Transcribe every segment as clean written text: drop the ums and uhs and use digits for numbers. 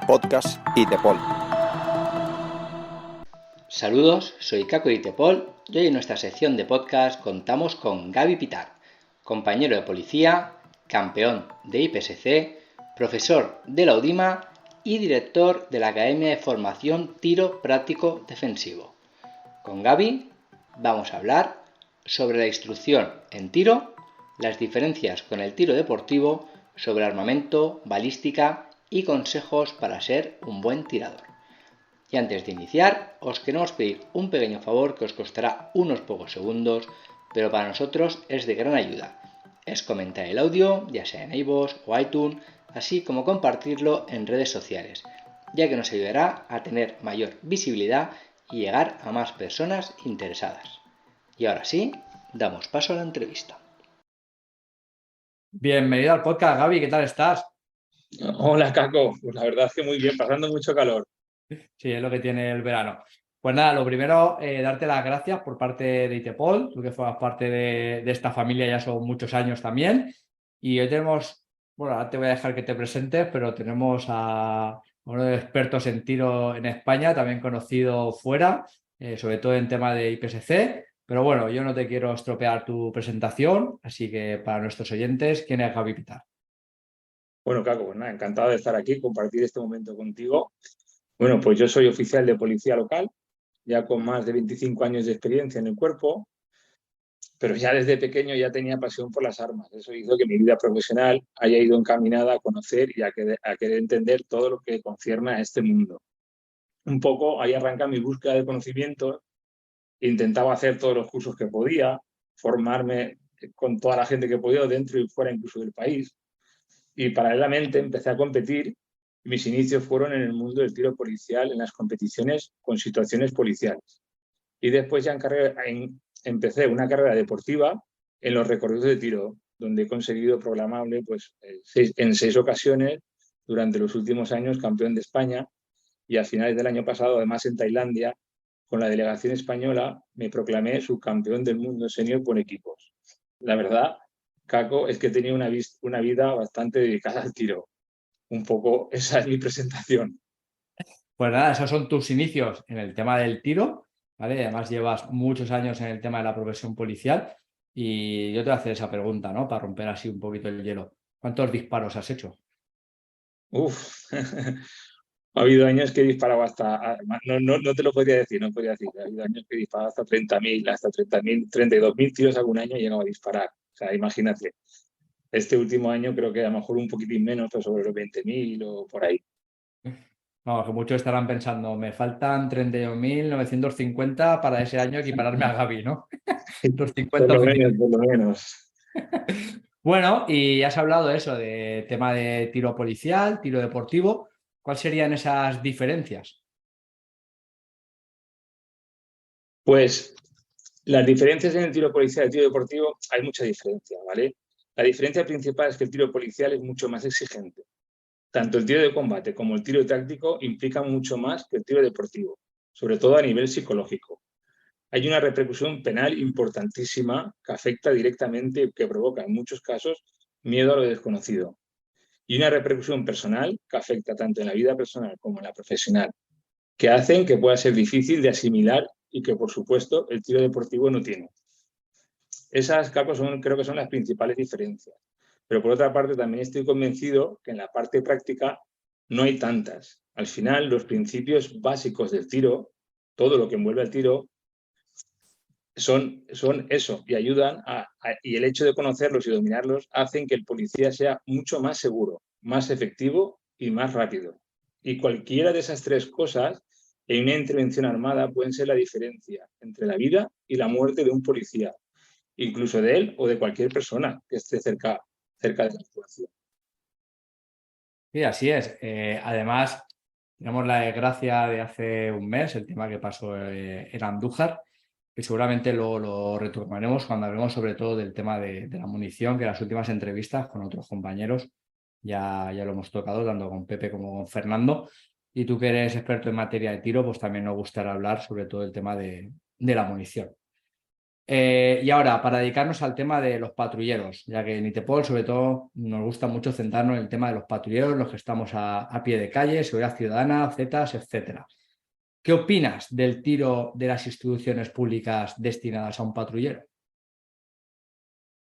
Podcast ITEPOL. Saludos, soy Caco ITEPOL y hoy en nuestra sección de podcast contamos con Gaby Pitar, compañero de policía, campeón de IPSC, profesor de la UDIMA y director de la Academia de Formación Tiro Práctico Defensivo. Con Gaby vamos a hablar sobre la instrucción en tiro, las diferencias con el tiro deportivo, sobre armamento, balística y consejos para ser un buen tirador. Y antes de iniciar, os queremos pedir un pequeño favor que os costará unos pocos segundos, pero para nosotros es de gran ayuda. Es comentar el audio, ya sea en iVoox o iTunes, así como compartirlo en redes sociales, ya que nos ayudará a tener mayor visibilidad y llegar a más personas interesadas. Y ahora sí, damos paso a la entrevista. Bienvenido al podcast, Gaby, ¿qué tal estás? Hola, Caco. Pues la verdad es que muy bien, pasando mucho calor. Sí, es lo que tiene el verano. Pues nada, lo primero, darte las gracias por parte de ITEPOL, tú que formas parte de esta familia ya son muchos años también. Y hoy tenemos, bueno, ahora te voy a dejar que te presentes, pero tenemos a uno de los expertos en tiro en España, también conocido fuera, sobre todo en tema de IPSC. Pero bueno, yo no te quiero estropear tu presentación, así que para nuestros oyentes, ¿quién es Gaby Pitar? Bueno, Caco, pues nada, encantado de estar aquí, compartir este momento contigo. Bueno, pues yo soy oficial de policía local, ya con más de 25 años de experiencia en el cuerpo, pero ya desde pequeño ya tenía pasión por las armas. Eso hizo que mi vida profesional haya ido encaminada a conocer y a querer entender todo lo que concierne a este mundo. Un poco ahí arranca mi búsqueda de conocimiento. Intentaba hacer todos los cursos que podía, formarme con toda la gente que podía, dentro y fuera incluso del país. Y paralelamente empecé a competir. Mis inicios fueron en el mundo del tiro policial, en las competiciones con situaciones policiales. Y después ya empecé una carrera deportiva en los recorridos de tiro, donde he conseguido proclamarme pues, en 6 ocasiones durante los últimos años campeón de España. Y a finales del año pasado, además en Tailandia, con la delegación española, me proclamé subcampeón del mundo senior por equipos. La verdad, Caco, es que tenía una vida bastante dedicada al tiro. Un poco esa es mi presentación. Pues nada, esos son tus inicios en el tema del tiro, ¿vale? Además llevas muchos años en el tema de la profesión policial y yo te voy a hacer esa pregunta, ¿no? Para romper así un poquito el hielo. ¿Cuántos disparos has hecho? Uf, ha habido años que he disparado hasta, no te lo podría decir, no podría decir, ha habido años que he disparado hasta 30.000, 32.000 tiros algún año he llegado a disparar. O sea, imagínate. Este último año creo que a lo mejor un poquitín menos, pero sobre los 20.000 o por ahí. No, que muchos estarán pensando, me faltan 32.950 para ese año equipararme a Gaby, ¿no? Los 50 Por lo oficiales. menos, por lo menos. Bueno, y has hablado de eso, de tema de tiro policial, tiro deportivo. ¿Cuáles serían esas diferencias? Pues las diferencias en el tiro policial y el tiro deportivo, hay mucha diferencia, ¿vale? La diferencia principal es que el tiro policial es mucho más exigente. Tanto el tiro de combate como el tiro táctico implican mucho más que el tiro deportivo, sobre todo a nivel psicológico. Hay una repercusión penal importantísima que afecta directamente, que provoca en muchos casos miedo a lo desconocido. Y una repercusión personal que afecta tanto en la vida personal como en la profesional, que hacen que pueda ser difícil de asimilar y que, por supuesto, el tiro deportivo no tiene. Esas, Caco, creo que son las principales diferencias. Pero por otra parte, también estoy convencido que en la parte práctica no hay tantas. Al final, los principios básicos del tiro, todo lo que envuelve al tiro, son eso y ayudan y el hecho de conocerlos y dominarlos hacen que el policía sea mucho más seguro, más efectivo y más rápido. Y cualquiera de esas 3 cosas en una intervención armada pueden ser la diferencia entre la vida y la muerte de un policía, incluso de él o de cualquier persona que esté cerca de la situación. Sí, así es. Además, tenemos la desgracia de hace un mes, el tema que pasó en Andújar, que seguramente lo retomaremos cuando hablemos sobre todo del tema de la munición, que en las últimas entrevistas con otros compañeros ya lo hemos tocado, tanto con Pepe como con Fernando. Y tú que eres experto en materia de tiro, pues también nos gustaría hablar sobre todo el tema de la munición. Y ahora, para dedicarnos al tema de los patrulleros, ya que en ITEPOL, sobre todo, nos gusta mucho centrarnos en el tema de los patrulleros, los que estamos a pie de calle, seguridad ciudadana, Zetas, etcétera. ¿Qué opinas del tiro de las instituciones públicas destinadas a un patrullero?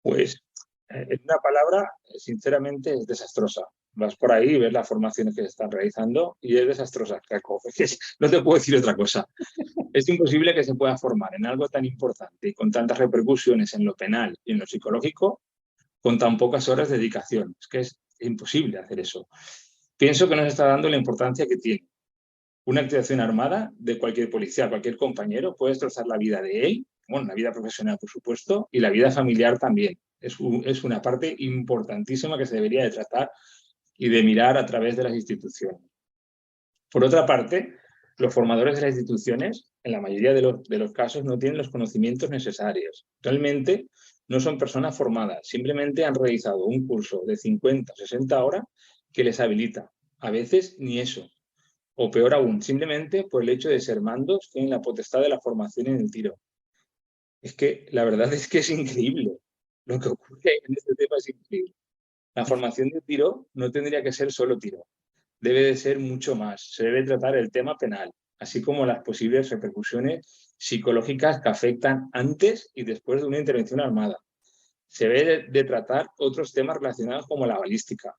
Pues, en una palabra, sinceramente, es desastrosa. Vas por ahí y ves las formaciones que se están realizando y es desastrosa, Caco. No te puedo decir otra cosa. Es imposible que se pueda formar en algo tan importante y con tantas repercusiones en lo penal y en lo psicológico con tan pocas horas de dedicación. Es que es imposible hacer eso. Pienso que no se está dando la importancia que tiene. Una actuación armada de cualquier policía, cualquier compañero, puede destrozar la vida de él, bueno, la vida profesional, por supuesto, y la vida familiar también. Es una parte importantísima que se debería de tratar y de mirar a través de las instituciones. Por otra parte, los formadores de las instituciones, en la mayoría de los casos, no tienen los conocimientos necesarios. Realmente no son personas formadas, simplemente han realizado un curso de 50 o 60 horas que les habilita. A veces ni eso. O peor aún, simplemente por el hecho de ser mandos tienen la potestad de la formación en el tiro. Es que la verdad es que es increíble. Lo que ocurre en este tema es increíble. La formación de tiro no tendría que ser solo tiro. Debe de ser mucho más. Se debe tratar el tema penal, así como las posibles repercusiones psicológicas que afectan antes y después de una intervención armada. Se debe de tratar otros temas relacionados como la balística,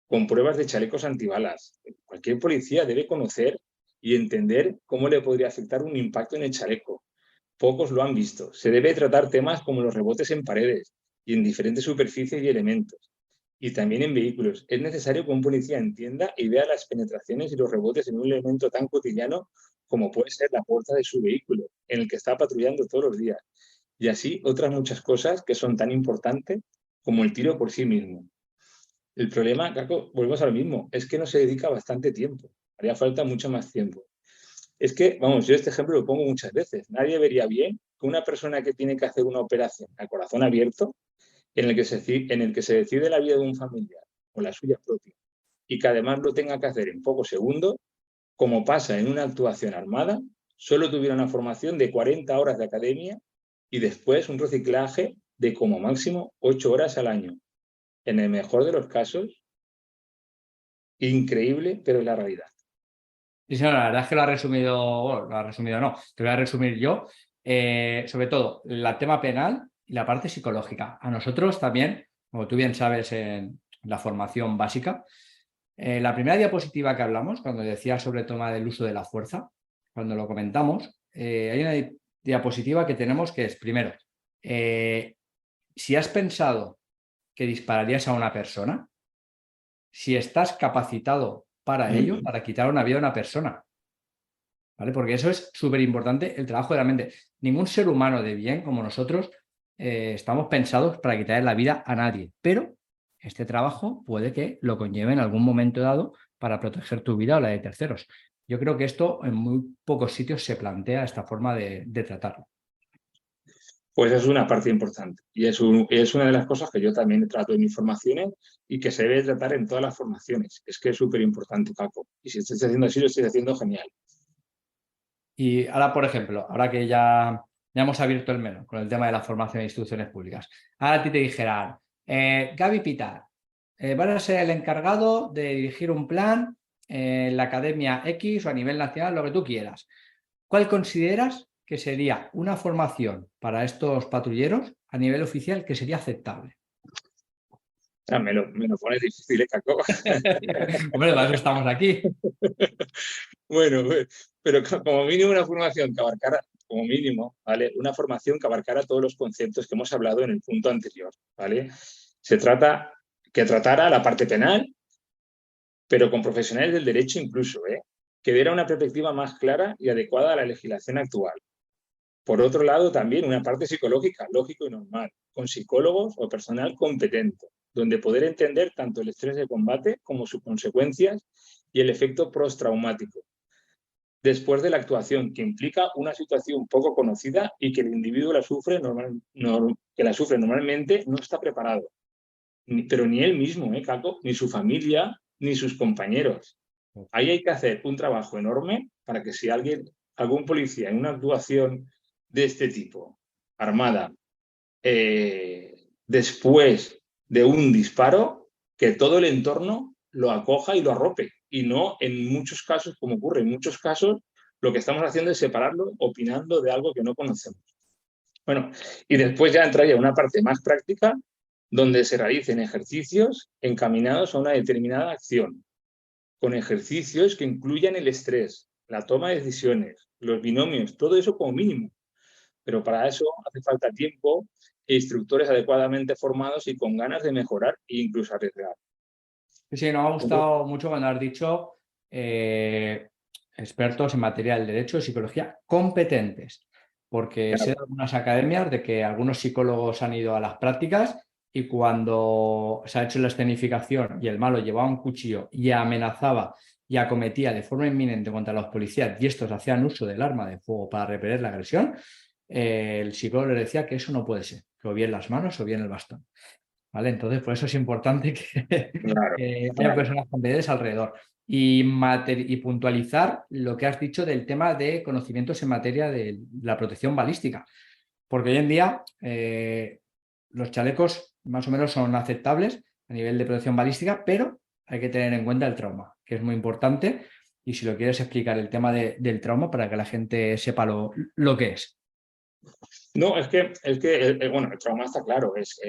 con pruebas de chalecos antibalas. Cualquier policía debe conocer y entender cómo le podría afectar un impacto en el chaleco. Pocos lo han visto. Se debe tratar temas como los rebotes en paredes y en diferentes superficies y elementos. Y también en vehículos. Es necesario que un policía entienda y vea las penetraciones y los rebotes en un elemento tan cotidiano como puede ser la puerta de su vehículo, en el que está patrullando todos los días. Y así otras muchas cosas que son tan importantes como el tiro por sí mismo. El problema, Caco, volvemos a lo mismo, es que no se dedica bastante tiempo. Haría falta mucho más tiempo. Es que, vamos, yo este ejemplo lo pongo muchas veces. Nadie vería bien que una persona que tiene que hacer una operación a corazón abierto, en el que se decide la vida de un familiar o la suya propia, y que además lo tenga que hacer en pocos segundos, como pasa en una actuación armada, solo tuviera una formación de 40 horas de academia y después un reciclaje de como máximo 8 horas al año. En el mejor de los casos, increíble, pero es la realidad. Sí, la verdad es que lo ha resumido, bueno, lo ha resumido no, te voy a resumir yo, sobre todo el tema penal y la parte psicológica. A nosotros también, como tú bien sabes en la formación básica, la primera diapositiva que hablamos, cuando decía sobre el tema del uso de la fuerza, cuando lo comentamos, hay una diapositiva que tenemos que es, primero, si has pensado que dispararías a una persona, si estás capacitado para ello, para quitar una vida a una persona. ¿Vale? Porque eso es súper importante, el trabajo de la mente. Ningún ser humano de bien como nosotros estamos pensados para quitarle la vida a nadie, pero este trabajo puede que lo conlleve en algún momento dado para proteger tu vida o la de terceros. Yo creo que esto en muy pocos sitios se plantea esta forma de tratarlo. Pues es una parte importante y es una de las cosas que yo también trato en mis formaciones y que se debe tratar en todas las formaciones. Es que es súper importante, Paco. Y si estás haciendo así, lo estás haciendo genial. Y ahora, por ejemplo, ahora que ya hemos abierto el menú con el tema de la formación de instituciones públicas, ahora a ti te dijeran, Gaby Pitar, vas a ser el encargado de dirigir un plan en la Academia X o a nivel nacional, lo que tú quieras. ¿Cuál consideras que sería una formación para estos patrulleros a nivel oficial que sería aceptable? Me lo pones difícil, Caco. Hombre, para eso estamos aquí. Bueno, pero como mínimo una formación que abarcara, como mínimo, ¿vale? Una formación que abarcara todos los conceptos que hemos hablado en el punto anterior, ¿vale? Se trata que tratara la parte penal, pero con profesionales del derecho incluso, ¿eh? Que diera una perspectiva más clara y adecuada a la legislación actual. Por otro lado, también una parte psicológica, lógico y normal, con psicólogos o personal competente, donde poder entender tanto el estrés de combate como sus consecuencias y el efecto postraumático después de la actuación, que implica una situación poco conocida y que el individuo que la sufre normalmente no está preparado. Pero ni él mismo, Caco, ni su familia, ni sus compañeros. Ahí hay que hacer un trabajo enorme para que si algún policía en una actuación de este tipo armada después de un disparo, que todo el entorno lo acoja y lo arrope. Y no en muchos casos, como ocurre en muchos casos, lo que estamos haciendo es separarlo opinando de algo que no conocemos. Bueno, y después ya entraría una parte más práctica donde se realicen ejercicios encaminados a una determinada acción, con ejercicios que incluyan el estrés, la toma de decisiones, los binomios, todo eso como mínimo. Pero para eso hace falta tiempo e instructores adecuadamente formados y con ganas de mejorar e incluso arriesgar. Sí, nos ha gustado mucho cuando has dicho expertos en materia del derecho y psicología competentes, porque sé de algunas academias de que algunos psicólogos han ido a las prácticas y cuando se ha hecho la escenificación y el malo llevaba un cuchillo y amenazaba y acometía de forma inminente contra los policías y estos hacían uso del arma de fuego para repeler la agresión, el psicólogo le decía que eso no puede ser, que o bien las manos o bien el bastón. ¿Vale? Entonces, por eso es importante Claro, que haya claro. personas competentes alrededor y puntualizar lo que has dicho del tema de conocimientos en materia de la protección balística. Porque hoy en día los chalecos más o menos son aceptables a nivel de protección balística, pero hay que tener en cuenta el trauma, que es muy importante. Y si lo quieres explicar el tema del trauma para que la gente sepa lo que es. No, bueno, el trauma está claro, es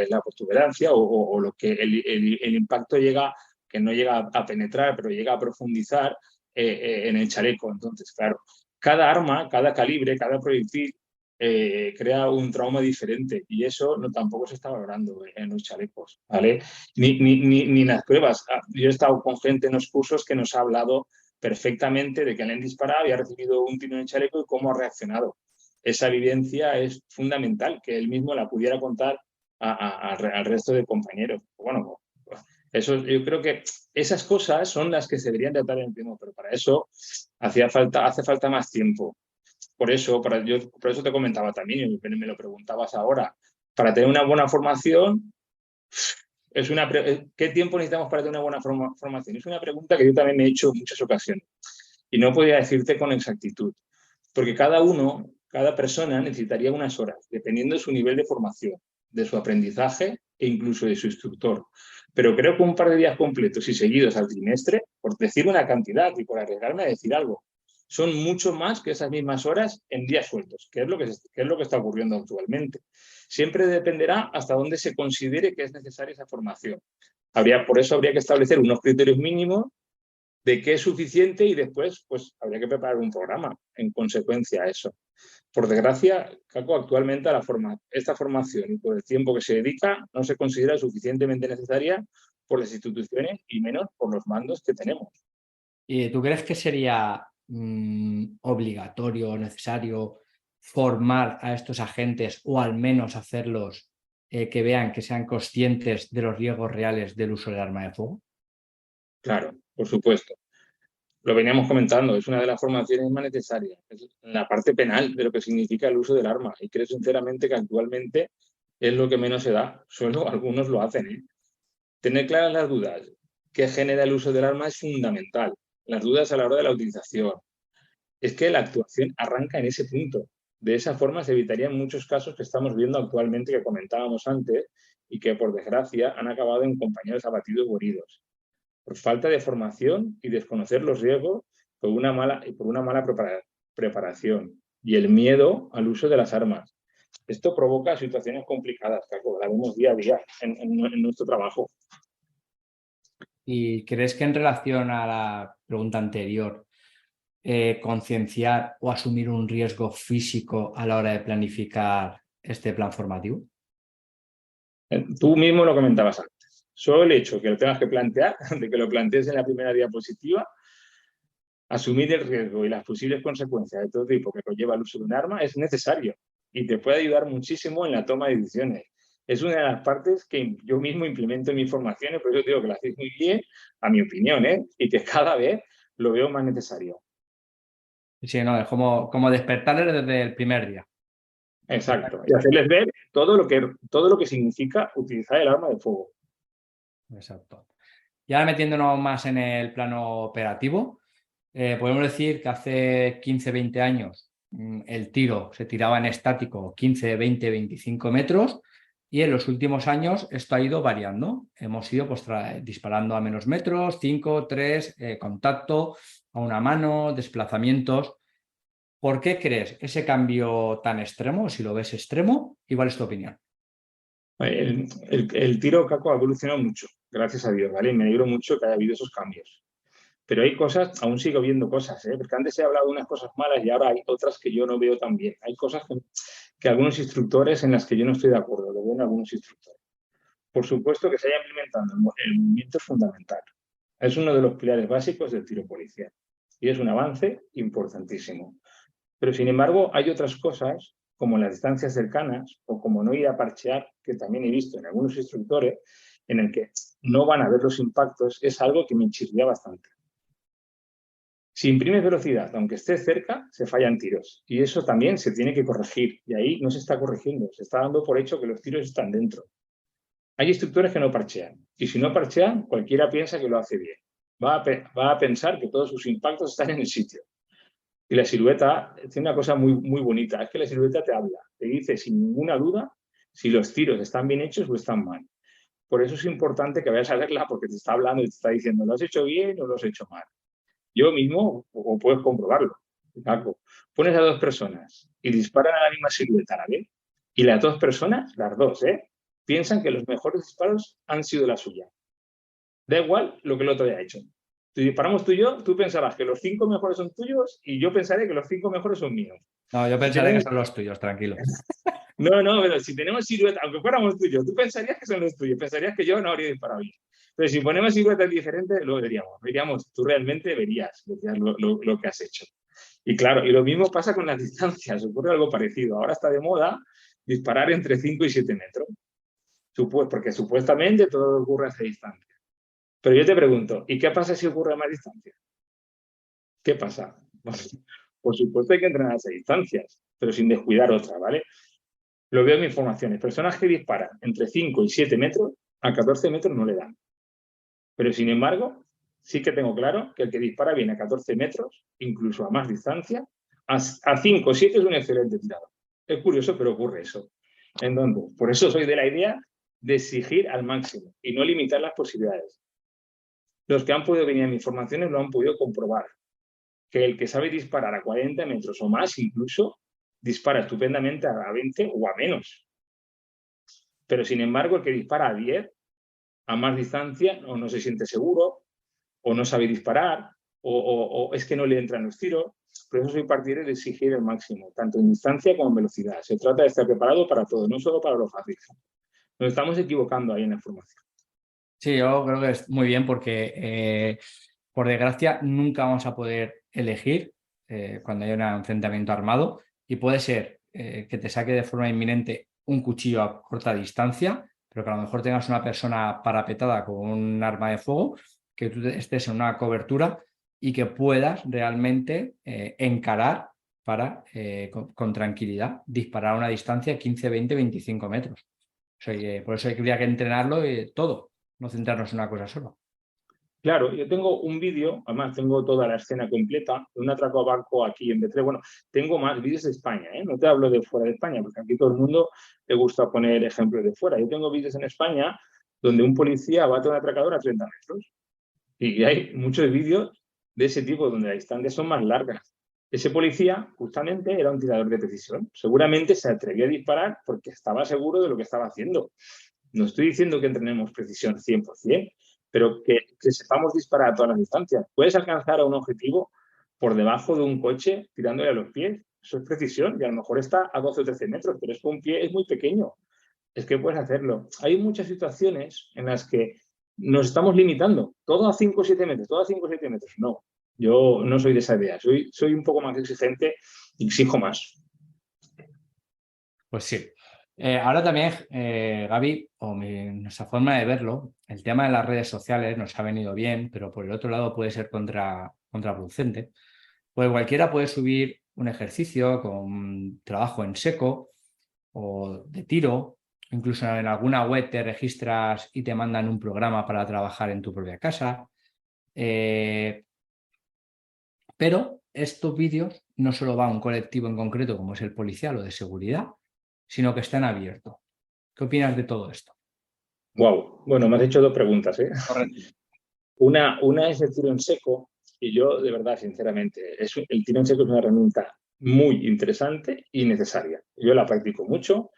la protuberancia o lo que el impacto llega, que no llega a penetrar, pero llega a profundizar en el chaleco. Entonces, claro, cada arma, cada calibre, cada proyectil crea un trauma diferente y eso no, tampoco se está valorando en los chalecos, ¿vale? Ni en las pruebas. Yo he estado con gente en los cursos que nos ha hablado perfectamente de que le han disparado y ha recibido un tiro en el chaleco y cómo ha reaccionado. Esa evidencia es fundamental, que él mismo la pudiera contar al resto de compañeros. Bueno, eso, yo creo que esas cosas son las que se deberían tratar en el tiempo, pero para eso hace falta más tiempo. Por eso te comentaba también, y me lo preguntabas ahora, para tener una buena formación, ¿qué tiempo necesitamos para tener una buena formación? Es una pregunta que yo también me he hecho en muchas ocasiones y no podía decirte con exactitud, porque cada persona necesitaría unas horas, dependiendo de su nivel de formación, de su aprendizaje e incluso de su instructor. Pero creo que un par de días completos y seguidos al trimestre, por decir una cantidad y por arriesgarme a decir algo, son mucho más que esas mismas horas en días sueltos, que es lo que está ocurriendo actualmente. Siempre dependerá hasta dónde se considere que es necesaria esa formación. Por eso habría que establecer unos criterios mínimos de qué es suficiente y después pues habría que preparar un programa en consecuencia a eso. Por desgracia, Caco, actualmente esta formación y por el tiempo que se dedica no se considera suficientemente necesaria por las instituciones y menos por los mandos que tenemos. ¿Y tú crees que sería obligatorio o necesario formar a estos agentes o al menos hacerlos que vean, que sean conscientes de los riesgos reales del uso del arma de fuego? Claro, por supuesto. Lo veníamos comentando, es una de las formaciones más necesarias. Es la parte penal de lo que significa el uso del arma. Y creo sinceramente que actualmente es lo que menos se da. Solo algunos lo hacen, ¿eh? Tener claras las dudas que genera el uso del arma es fundamental. Las dudas a la hora de la utilización. Es que la actuación arranca en ese punto. De esa forma se evitarían muchos casos que estamos viendo actualmente, que comentábamos antes, y que por desgracia han acabado en compañeros abatidos o heridos. Por falta de formación y desconocer los riesgos por una mala preparación y el miedo al uso de las armas. Esto provoca situaciones complicadas, que la vemos día a día en nuestro trabajo. ¿Y crees que en relación a la pregunta anterior, concienciar o asumir un riesgo físico a la hora de planificar este plan formativo? Tú mismo lo comentabas antes. Solo el hecho que lo tengas que plantear, de que lo plantees en la primera diapositiva, asumir el riesgo y las posibles consecuencias de todo tipo que conlleva el uso de un arma es necesario y te puede ayudar muchísimo en la toma de decisiones. Es una de las partes que yo mismo implemento en mis formaciones, por eso digo que lo hacéis muy bien, a mi opinión, ¿eh? Y que cada vez lo veo más necesario. Sí, no, es como despertarles desde el primer día. Exacto. Y hacerles ver todo lo que significa utilizar el arma de fuego. Exacto. Y ahora metiéndonos más en el plano operativo, podemos decir que hace 15, 20 años el tiro se tiraba en estático 15, 20, 25 metros y en los últimos años esto ha ido variando. Hemos ido pues, disparando a menos metros, 5, 3, contacto, a una mano, desplazamientos. ¿Por qué crees ese cambio tan extremo? Si lo ves extremo, ¿cuál es tu opinión? El tiro, Caco, ha evolucionado mucho, gracias a Dios, ¿vale? Y me alegro mucho que haya habido esos cambios. Pero hay cosas, aún sigo viendo cosas, ¿eh? Porque antes he hablado de unas cosas malas y ahora hay otras que yo no veo tan bien. Hay cosas que algunos instructores en las que yo no estoy de acuerdo, lo ven algunos instructores. Por supuesto que se haya implementado el movimiento es fundamental. Es uno de los pilares básicos del tiro policial y es un avance importantísimo. Pero, sin embargo, hay otras cosas, como las distancias cercanas o como no ir a parchear, que también he visto en algunos instructores, en el que no van a ver los impactos, es algo que me chirría bastante. Si imprimes velocidad, aunque estés cerca, se fallan tiros. Y eso también se tiene que corregir. Y ahí no se está corrigiendo, se está dando por hecho que los tiros están dentro. Hay instructores que no parchean. Y si no parchean, cualquiera piensa que lo hace bien. Va a pensar que todos sus impactos están en el sitio. Y la silueta tiene una cosa muy, muy bonita. Es que la silueta te habla. Te dice sin ninguna duda si los tiros están bien hechos o están mal. Por eso es importante que vayas a verla porque te está hablando y te está diciendo, ¿lo has hecho bien o lo has hecho mal? Yo mismo, o puedes comprobarlo. Paco, pones a dos personas y disparan a la misma silueta a la vez. Y las dos personas, las dos, piensan que los mejores disparos han sido la suya. Da igual lo que el otro haya hecho. Si disparamos tú y yo, tú pensarás que los 5 mejores son tuyos y yo pensaré que los 5 mejores son míos. No, yo pensaré que son los tuyos, tranquilo. No, pero si tenemos siluetas, aunque fuéramos tú y yo, tú pensarías que son los tuyos, pensarías que yo no habría disparado bien. Pero si ponemos siluetas diferentes, lo veríamos. Tú realmente verías lo que has hecho. Y claro, y lo mismo pasa con las distancias, ocurre algo parecido. Ahora está de moda disparar entre 5 y 7 metros, porque supuestamente todo ocurre a esa distancia. Pero yo te pregunto, ¿y qué pasa si ocurre a más distancia? ¿Qué pasa? Por supuesto hay que entrenar a esas distancias, pero sin descuidar otras, ¿vale? Lo veo en mis formaciones. Personas que disparan entre 5 y 7 metros, a 14 metros no le dan. Pero sin embargo, sí que tengo claro que el que dispara bien a 14 metros, incluso a más distancia, a 5 o 7 es un excelente tirador. Es curioso, pero ocurre eso. Entonces, por eso soy de la idea de exigir al máximo y no limitar las posibilidades. Los que han podido venir a mis formaciones lo han podido comprobar. Que el que sabe disparar a 40 metros o más, incluso, dispara estupendamente a 20 o a menos. Pero, sin embargo, el que dispara a 10, a más distancia, o no se siente seguro, o no sabe disparar, o es que no le entran los tiros. Por eso soy partidario de exigir el máximo, tanto en distancia como en velocidad. Se trata de estar preparado para todo, no solo para lo fácil. Nos estamos equivocando ahí en la formación. Sí, yo creo que es muy bien porque, por desgracia, nunca vamos a poder elegir cuando hay un enfrentamiento armado y puede ser que te saque de forma inminente un cuchillo a corta distancia, pero que a lo mejor tengas una persona parapetada con un arma de fuego, que tú estés en una cobertura y que puedas realmente encarar para, con tranquilidad, disparar a una distancia de 15, 20, 25 metros. Por eso habría que entrenarlo todo. No centrarnos en una cosa sola. Claro, yo tengo un vídeo, además tengo toda la escena completa de un atraco a banco aquí en B3. Bueno, tengo más vídeos de España, no te hablo de fuera de España, porque aquí todo el mundo le gusta poner ejemplos de fuera. Yo tengo vídeos en España donde un policía bate a un atracador a 30 metros. Y hay muchos vídeos de ese tipo donde las distancias son más largas. Ese policía justamente era un tirador de precisión. Seguramente se atrevió a disparar porque estaba seguro de lo que estaba haciendo. No estoy diciendo que entrenemos precisión 100%, pero que sepamos disparar a todas las distancias. Puedes alcanzar a un objetivo por debajo de un coche tirándole a los pies. Eso es precisión y a lo mejor está a 12 o 13 metros, pero es que un pie es muy pequeño. Es que puedes hacerlo. Hay muchas situaciones en las que nos estamos limitando. Todo a 5 o 7 metros, todo a 5 o 7 metros. No, yo no soy de esa idea. Soy un poco más exigente y exijo más. Pues sí. Ahora también, Gaby, nuestra forma de verlo, el tema de las redes sociales nos ha venido bien, pero por el otro lado puede ser contraproducente. Pues cualquiera puede subir un ejercicio con trabajo en seco o de tiro, incluso en alguna web te registras y te mandan un programa para trabajar en tu propia casa. Pero estos vídeos no solo va a un colectivo en concreto como es el policial o de seguridad, sino que están abiertos. ¿Qué opinas de todo esto? Wow. Bueno, me has hecho dos preguntas, ¿eh? Correcto. Una es el tiro en seco, y yo, de verdad, sinceramente, el tiro en seco es una herramienta muy interesante y necesaria. Yo la practico mucho.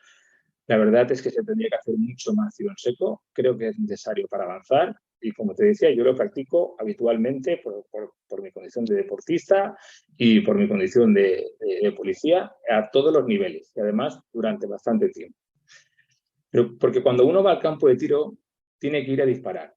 La verdad es que se tendría que hacer mucho más tiro en seco. Creo que es necesario para avanzar. Y como te decía, yo lo practico habitualmente por mi condición de deportista y por mi condición de policía a todos los niveles. Y además, durante bastante tiempo. Porque cuando uno va al campo de tiro, tiene que ir a disparar.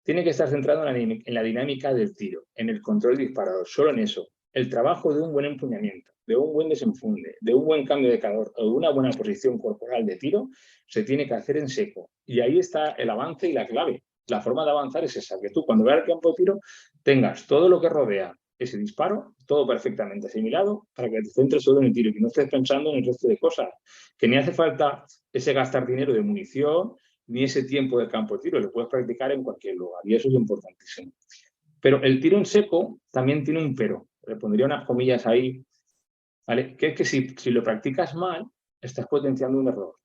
Tiene que estar centrado en la dinámica del tiro, en el control disparador, solo en eso. El trabajo de un buen empuñamiento, de un buen desenfunde, de un buen cambio de calor o de una buena posición corporal de tiro, se tiene que hacer en seco. Y ahí está el avance y la clave. La forma de avanzar es esa, que tú cuando veas el campo de tiro tengas todo lo que rodea ese disparo, todo perfectamente asimilado, para que te centres solo en el tiro y que no estés pensando en el resto de cosas. Que ni hace falta ese gastar dinero de munición, ni ese tiempo de campo de tiro, lo puedes practicar en cualquier lugar y eso es importantísimo. Pero el tiro en seco también tiene un pero, le pondría unas comillas ahí, ¿vale? Que es que si lo practicas mal, estás potenciando un error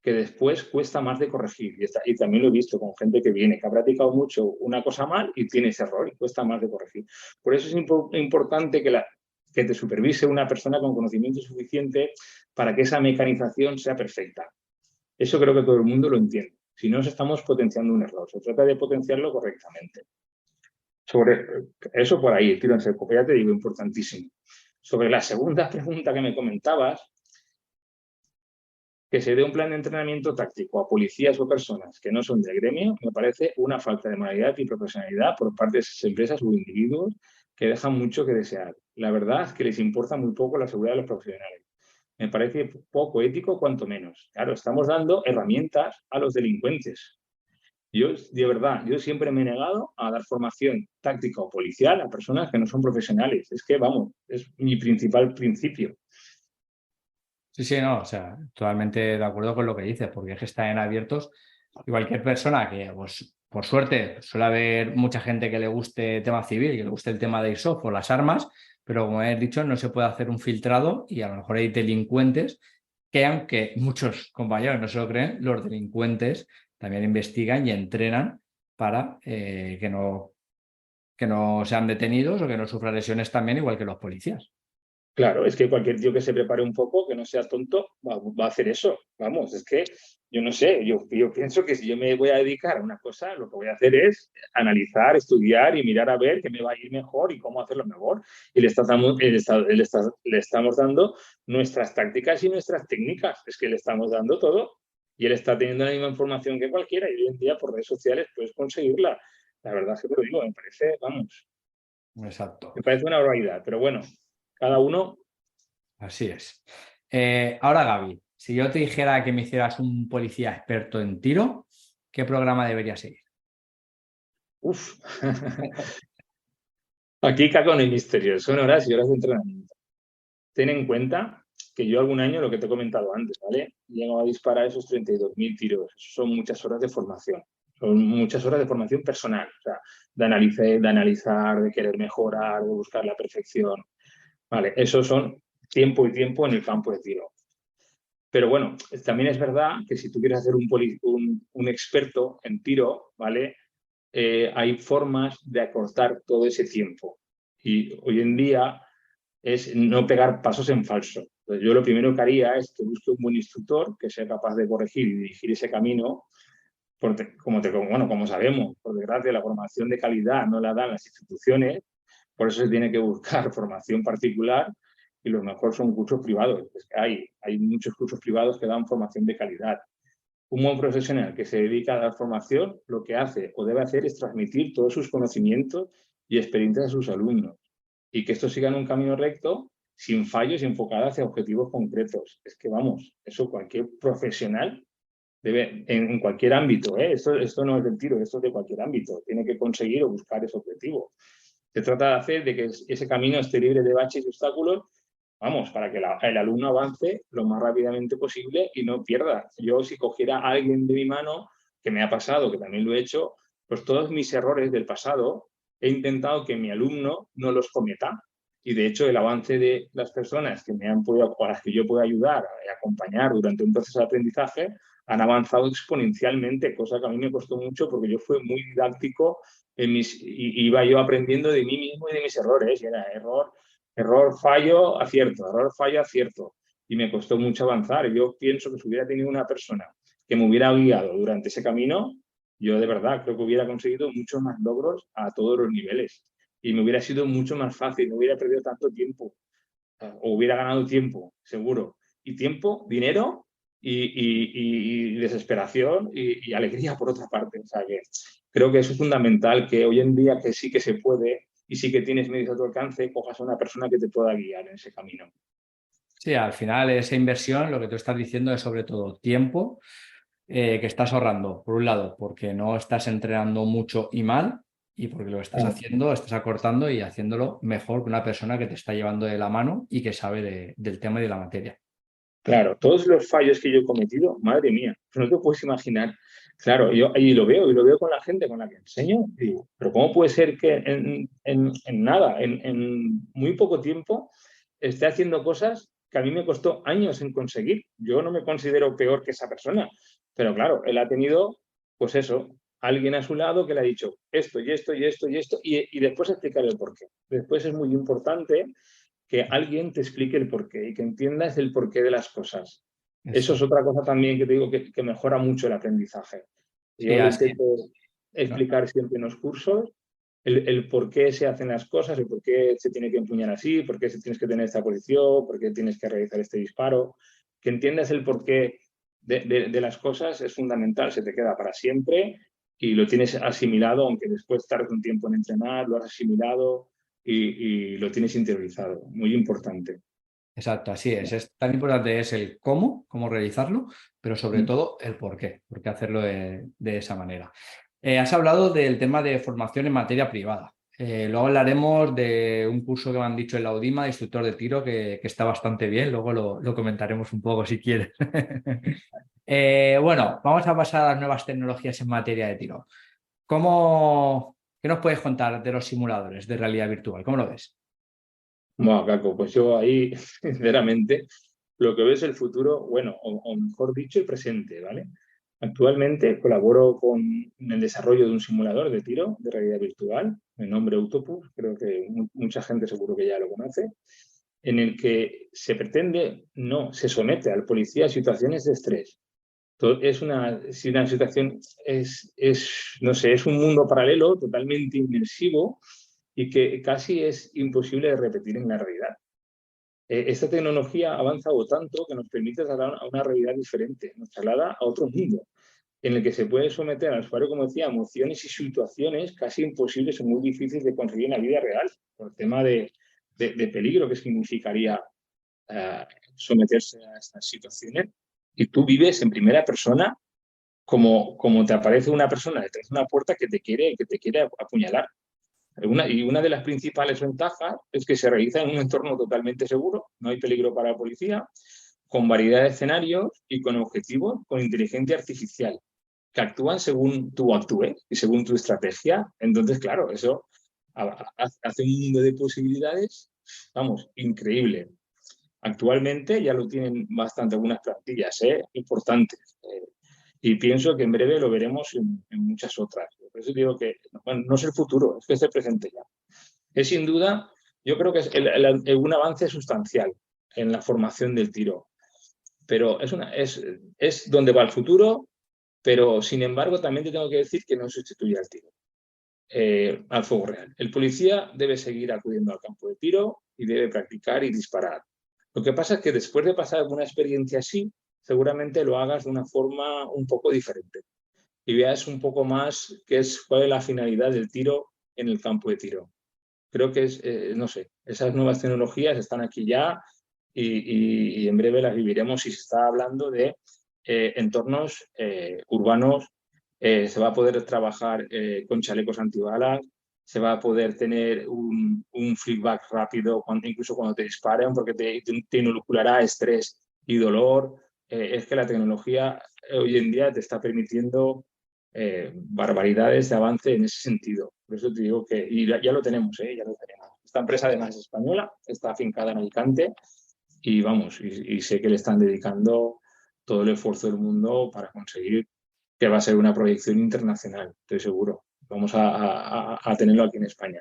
que después cuesta más de corregir. Y también lo he visto con gente que viene, que ha practicado mucho una cosa mal y tiene ese error y cuesta más de corregir. Por eso es importante que te supervise una persona con conocimiento suficiente para que esa mecanización sea perfecta. Eso creo que todo el mundo lo entiende. Si no, estamos potenciando un error. Se trata de potenciarlo correctamente. Sobre eso por ahí, el tiro en seco, ya te digo, importantísimo. Sobre la segunda pregunta que me comentabas, que se dé un plan de entrenamiento táctico a policías o personas que no son del gremio, me parece una falta de moralidad y profesionalidad por parte de esas empresas o individuos que dejan mucho que desear. La verdad es que les importa muy poco la seguridad de los profesionales. Me parece poco ético, cuanto menos. Claro, estamos dando herramientas a los delincuentes. Yo, de verdad, yo siempre me he negado a dar formación táctica o policial a personas que no son profesionales. Es que, vamos, es mi principal principio. Sí, sí, no, o sea, totalmente de acuerdo con lo que dices, porque es que están en abiertos y cualquier persona que, pues, por suerte, suele haber mucha gente que le guste el tema civil, que le guste el tema de airsoft o las armas, pero como he dicho, no se puede hacer un filtrado y a lo mejor hay delincuentes que, aunque muchos compañeros no se lo creen, los delincuentes también investigan y entrenan para que no sean detenidos o que no sufran lesiones también, igual que los policías. Claro, es que cualquier tío que se prepare un poco, que no sea tonto, va a hacer eso. Vamos, es que yo no sé, yo pienso que si yo me voy a dedicar a una cosa, lo que voy a hacer es analizar, estudiar y mirar a ver qué me va a ir mejor y cómo hacerlo mejor. Y le estamos dando nuestras tácticas y nuestras técnicas. Es que le estamos dando todo y él está teniendo la misma información que cualquiera y hoy en día por redes sociales puedes conseguirla. La verdad es que te lo digo, me parece, vamos, Exacto. me parece una barbaridad, pero bueno, cada uno. Así es. Ahora, Gaby, si yo te dijera que me hicieras un policía experto en tiro, ¿qué programa debería seguir? Uf. Aquí cago en el misterio, son horas y horas de entrenamiento. Ten en cuenta que yo algún año, lo que te he comentado antes, ¿vale? Llego a disparar esos 32.000 tiros. Son muchas horas de formación. Son muchas horas de formación personal. O sea, de analizar, de querer mejorar, de buscar la perfección. Vale, eso son tiempo y tiempo en el campo de tiro. Pero bueno, también es verdad que si tú quieres hacer un experto en tiro, ¿vale? Hay formas de acortar todo ese tiempo. Y hoy en día es no pegar pasos en falso. Entonces, yo lo primero que haría es que busque un buen instructor que sea capaz de corregir y dirigir ese camino, porque como sabemos, por desgracia, la formación de calidad no la dan las instituciones, por eso se tiene que buscar formación particular y lo mejor son cursos privados. Es que hay muchos cursos privados que dan formación de calidad. Un buen profesional que se dedica a dar formación, lo que hace o debe hacer es transmitir todos sus conocimientos y experiencias a sus alumnos y que estos sigan un camino recto, sin fallos y enfocado hacia objetivos concretos. Es que vamos, eso cualquier profesional debe, en cualquier ámbito, esto no es del tiro, esto es de cualquier ámbito, tiene que conseguir o buscar ese objetivo. Se trata de hacer de que ese camino esté libre de baches y obstáculos, vamos, para que el alumno avance lo más rápidamente posible y no pierda. Yo, si cogiera a alguien de mi mano, que me ha pasado, que también lo he hecho, pues todos mis errores del pasado he intentado que mi alumno no los cometa. Y de hecho el avance de las personas que me han podido, o a las que yo puedo ayudar y acompañar durante un proceso de aprendizaje han avanzado exponencialmente, cosa que a mí me costó mucho porque yo fui muy didáctico y iba yo aprendiendo de mí mismo y de mis errores. Y era error, fallo, acierto, error, fallo, acierto. Y me costó mucho avanzar. Yo pienso que si hubiera tenido una persona que me hubiera guiado durante ese camino, yo de verdad creo que hubiera conseguido muchos más logros a todos los niveles. Y me hubiera sido mucho más fácil, no hubiera perdido tanto tiempo, o hubiera ganado tiempo, seguro. Y tiempo, dinero y desesperación y alegría por otra parte. O sea que creo que eso es fundamental, que hoy en día que sí que se puede y sí que tienes medios a tu alcance, cojas a una persona que te pueda guiar en ese camino. Sí, al final esa inversión, lo que tú estás diciendo es sobre todo tiempo que estás ahorrando, por un lado, porque no estás entrenando mucho y mal, y porque lo estás haciendo, estás acortando y haciéndolo mejor que una persona que te está llevando de la mano y que sabe del tema y de la materia. Claro, todos los fallos que yo he cometido, madre mía, no te puedes imaginar. Claro, yo ahí lo veo y lo veo con la gente con la que enseño. Y digo, pero ¿cómo puede ser que en nada, en muy poco tiempo, esté haciendo cosas que a mí me costó años en conseguir? Yo no me considero peor que esa persona, pero claro, él ha tenido, pues eso, alguien a su lado que le ha dicho esto y esto y esto y esto, y después explicar el porqué. Después es muy importante que alguien te explique el porqué y que entiendas el porqué de las cosas. Eso es otra cosa también que te digo que mejora mucho el aprendizaje. Sí, Yo lo así. intento explicar siempre en los cursos, el por qué se hacen las cosas, el por qué se tiene que empuñar así, por qué tienes que tener esta posición, por qué tienes que realizar este disparo. Que entiendas el porqué de las cosas es fundamental, se te queda para siempre y lo tienes asimilado, aunque después tardes un tiempo en entrenar, lo has asimilado y lo tienes interiorizado. Muy importante. Exacto, así es. Es tan importante es el cómo realizarlo, pero sobre todo el por qué hacerlo de esa manera. Has hablado del tema de formación en materia privada. Luego hablaremos de un curso que me han dicho en la UDIMA, de instructor de tiro, que está bastante bien. Luego lo comentaremos un poco si quieres. Bueno, vamos a pasar a las nuevas tecnologías en materia de tiro. ¿Qué nos puedes contar de los simuladores de realidad virtual? ¿Cómo lo ves? Bueno, Caco, pues yo ahí, sinceramente, lo que veo es el futuro, bueno, o mejor dicho, el presente, ¿vale? Actualmente colaboro en el desarrollo de un simulador de tiro de realidad virtual, de nombre Autopus, creo que mucha gente seguro que ya lo conoce, en el que se pretende, no, se somete al policía a situaciones de estrés. Es una situación, no sé, es un mundo paralelo totalmente inmersivo y que casi es imposible de repetir en la realidad. Esta tecnología ha avanzado tanto que nos permite trasladar a una realidad diferente, nos traslada a otro mundo en el que se puede someter al usuario, como decía, a emociones y situaciones casi imposibles o muy difíciles de conseguir en la vida real, por el tema de peligro que significaría someterse a estas situaciones. Y tú vives en primera persona como te aparece una persona detrás de una puerta que te quiere apuñalar. Una de las principales ventajas es que se realiza en un entorno totalmente seguro, no hay peligro para la policía, con variedad de escenarios y con objetivos con inteligencia artificial, que actúan según tú actúes y según tu estrategia. Entonces, claro, eso hace un mundo de posibilidades, vamos, increíble. Actualmente ya lo tienen bastante algunas plantillas importantes. Y pienso que en breve lo veremos en muchas otras. Por eso digo que bueno, no es el futuro, es que es el presente ya. Es sin duda, yo creo que es un avance sustancial en la formación del tiro, pero es donde va el futuro, pero sin embargo también te tengo que decir que no sustituye al tiro, al fuego real. El policía debe seguir acudiendo al campo de tiro y debe practicar y disparar. Lo que pasa es que después de pasar alguna experiencia así, seguramente lo hagas de una forma un poco diferente y veas un poco más cuál es la finalidad del tiro en el campo de tiro. Creo que no sé, esas nuevas tecnologías están aquí ya y en breve las viviremos y se está hablando de entornos urbanos, se va a poder trabajar con chalecos antibalas, se va a poder tener un feedback rápido incluso cuando te disparen porque te inoculará estrés y dolor. Es que la tecnología hoy en día te está permitiendo barbaridades de avance en ese sentido. Por eso te digo que, y ya lo tenemos, ya lo tenemos. Esta empresa además es española, está afincada en Alicante y vamos, y sé que le están dedicando todo el esfuerzo del mundo para conseguir que va a ser una proyección internacional, estoy seguro. Vamos a tenerlo aquí en España.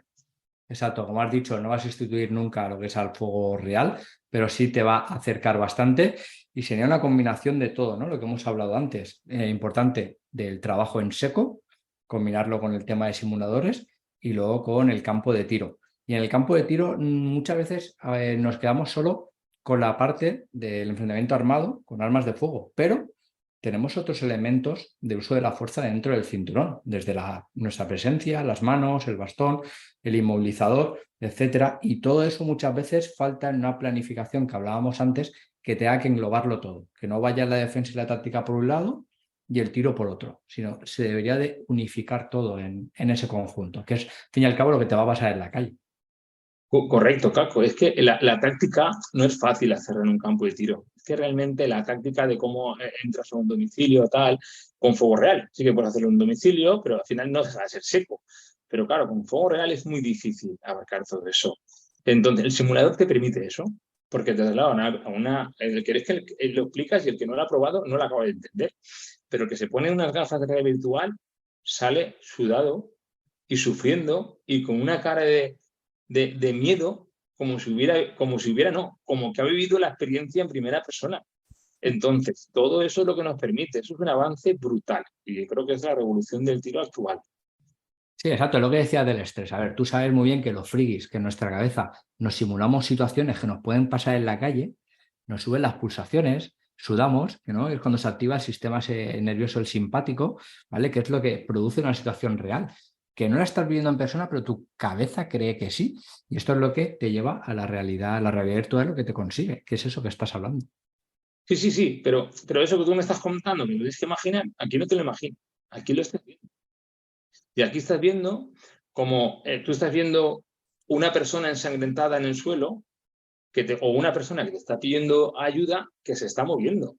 Exacto, como has dicho, no vas a sustituir nunca lo que es al fuego real, pero sí te va a acercar bastante y sería una combinación de todo, ¿no? Lo que hemos hablado antes, importante del trabajo en seco, combinarlo con el tema de simuladores y luego con el campo de tiro. Y en el campo de tiro muchas veces nos quedamos solo con la parte del enfrentamiento armado con armas de fuego, pero tenemos otros elementos de uso de la fuerza dentro del cinturón, desde nuestra presencia, las manos, el bastón, el inmovilizador, etcétera. Y todo eso muchas veces falta en una planificación que hablábamos antes, que tenga que englobarlo todo, que no vaya la defensa y la táctica por un lado y el tiro por otro, sino se debería de unificar todo en ese conjunto, que es, al fin y al cabo, lo que te va a pasar en la calle. Correcto, Caco. Es que la táctica no es fácil hacerla en un campo de tiro. Es que realmente la táctica de cómo entras a un domicilio tal, con fuego real, sí que puedes hacerlo en un domicilio, pero al final no deja de ser seco. Pero claro, con fuego real es muy difícil abarcar todo eso. Entonces, el simulador te permite eso, porque te traslada el que es que lo explicas y el que no lo ha probado no lo acaba de entender. Pero el que se pone unas gafas de realidad virtual sale sudado y sufriendo y con una cara de miedo, como si hubiera, no, como que ha vivido la experiencia en primera persona. Entonces, todo eso es lo que nos permite, eso es un avance brutal y creo que es la revolución del tiro actual. Sí, exacto, lo que decía del estrés. A ver, tú sabes muy bien que los friguis, que en nuestra cabeza nos simulamos situaciones que nos pueden pasar en la calle, nos suben las pulsaciones, sudamos, que no es cuando se activa el sistema nervioso, el simpático, ¿vale? Que es lo que produce una situación real, que no la estás viviendo en persona, pero tu cabeza cree que sí. Y esto es lo que te lleva a la realidad virtual, lo que te consigue, que es eso que estás hablando. Sí, pero eso que tú me estás contando, me lo tienes que imaginar, aquí no te lo imagino, aquí lo estás viendo. Y aquí estás viendo como tú estás viendo una persona ensangrentada en el suelo o una persona que te está pidiendo ayuda que se está moviendo.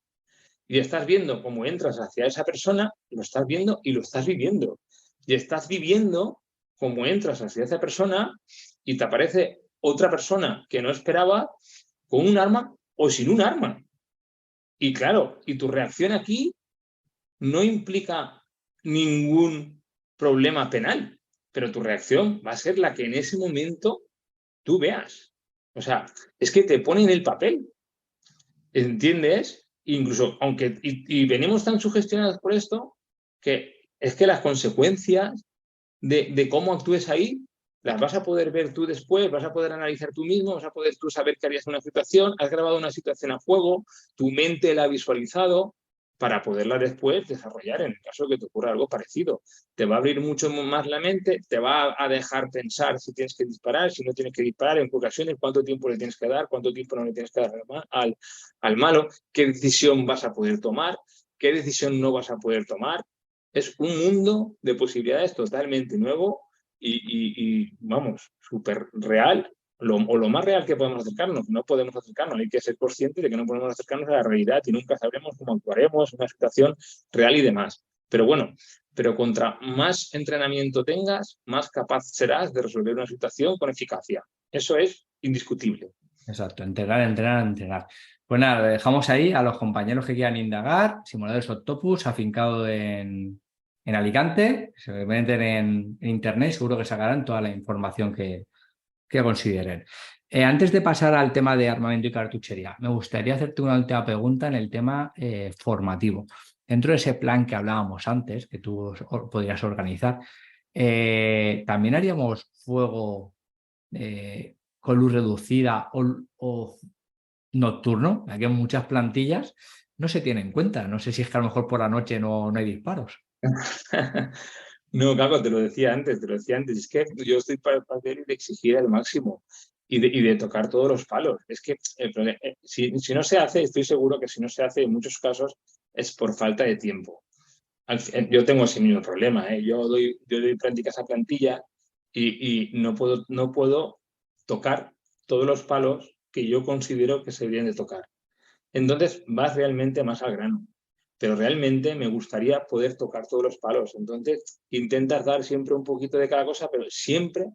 Y estás viendo cómo entras hacia esa persona, lo estás viendo y lo estás viviendo. Y estás viviendo cómo entras hacia esa persona y te aparece otra persona que no esperaba con un arma o sin un arma. Y claro, y tu reacción aquí no implica ningún problema penal, pero tu reacción va a ser la que en ese momento tú veas. O sea, es que te pone en el papel, ¿entiendes? Incluso, aunque, y venimos tan sugestionados por esto, que es que las consecuencias de cómo actúes ahí, las vas a poder ver tú después, vas a poder analizar tú mismo, vas a poder tú saber que harías una situación, has grabado una situación a fuego, tu mente la ha visualizado para poderla después desarrollar en el caso de que te ocurra algo parecido. Te va a abrir mucho más la mente, te va a dejar pensar si tienes que disparar, si no tienes que disparar, en qué ocasiones, cuánto tiempo le tienes que dar, cuánto tiempo no le tienes que dar al malo, qué decisión vas a poder tomar, qué decisión no vas a poder tomar. Es un mundo de posibilidades totalmente nuevo y vamos, súper real, o lo más real que podemos acercarnos. No podemos acercarnos, hay que ser conscientes de que no podemos acercarnos a la realidad y nunca sabremos cómo actuaremos en una situación real y demás. Pero bueno, pero contra más entrenamiento tengas, más capaz serás de resolver una situación con eficacia. Eso es indiscutible. Exacto, entrenar, entrenar, entrenar. Pues nada, lo dejamos ahí a los compañeros que quieran indagar. Simuladores Octopus, afincado en Alicante. Se meten en internet, seguro que sacarán toda la información que consideren. Antes de pasar al tema de armamento y cartuchería, me gustaría hacerte una última pregunta en el tema formativo. Dentro de ese plan que hablábamos antes, que tú podrías organizar, también haríamos fuego con luz reducida o nocturno, ya que en muchas plantillas no se tiene en cuenta. No sé si es que a lo mejor por la noche no hay disparos. No, Caco, te lo decía antes, es que yo estoy para de exigir al máximo y de tocar todos los palos. Es que si no se hace, estoy seguro que si no se hace en muchos casos es por falta de tiempo. Yo tengo ese mismo problema, ¿eh? Yo doy prácticas a plantilla y no puedo tocar todos los palos que yo considero que se deberían de tocar. Entonces vas realmente más al grano. Pero realmente me gustaría poder tocar todos los palos. Entonces intentas dar siempre un poquito de cada cosa, pero siempre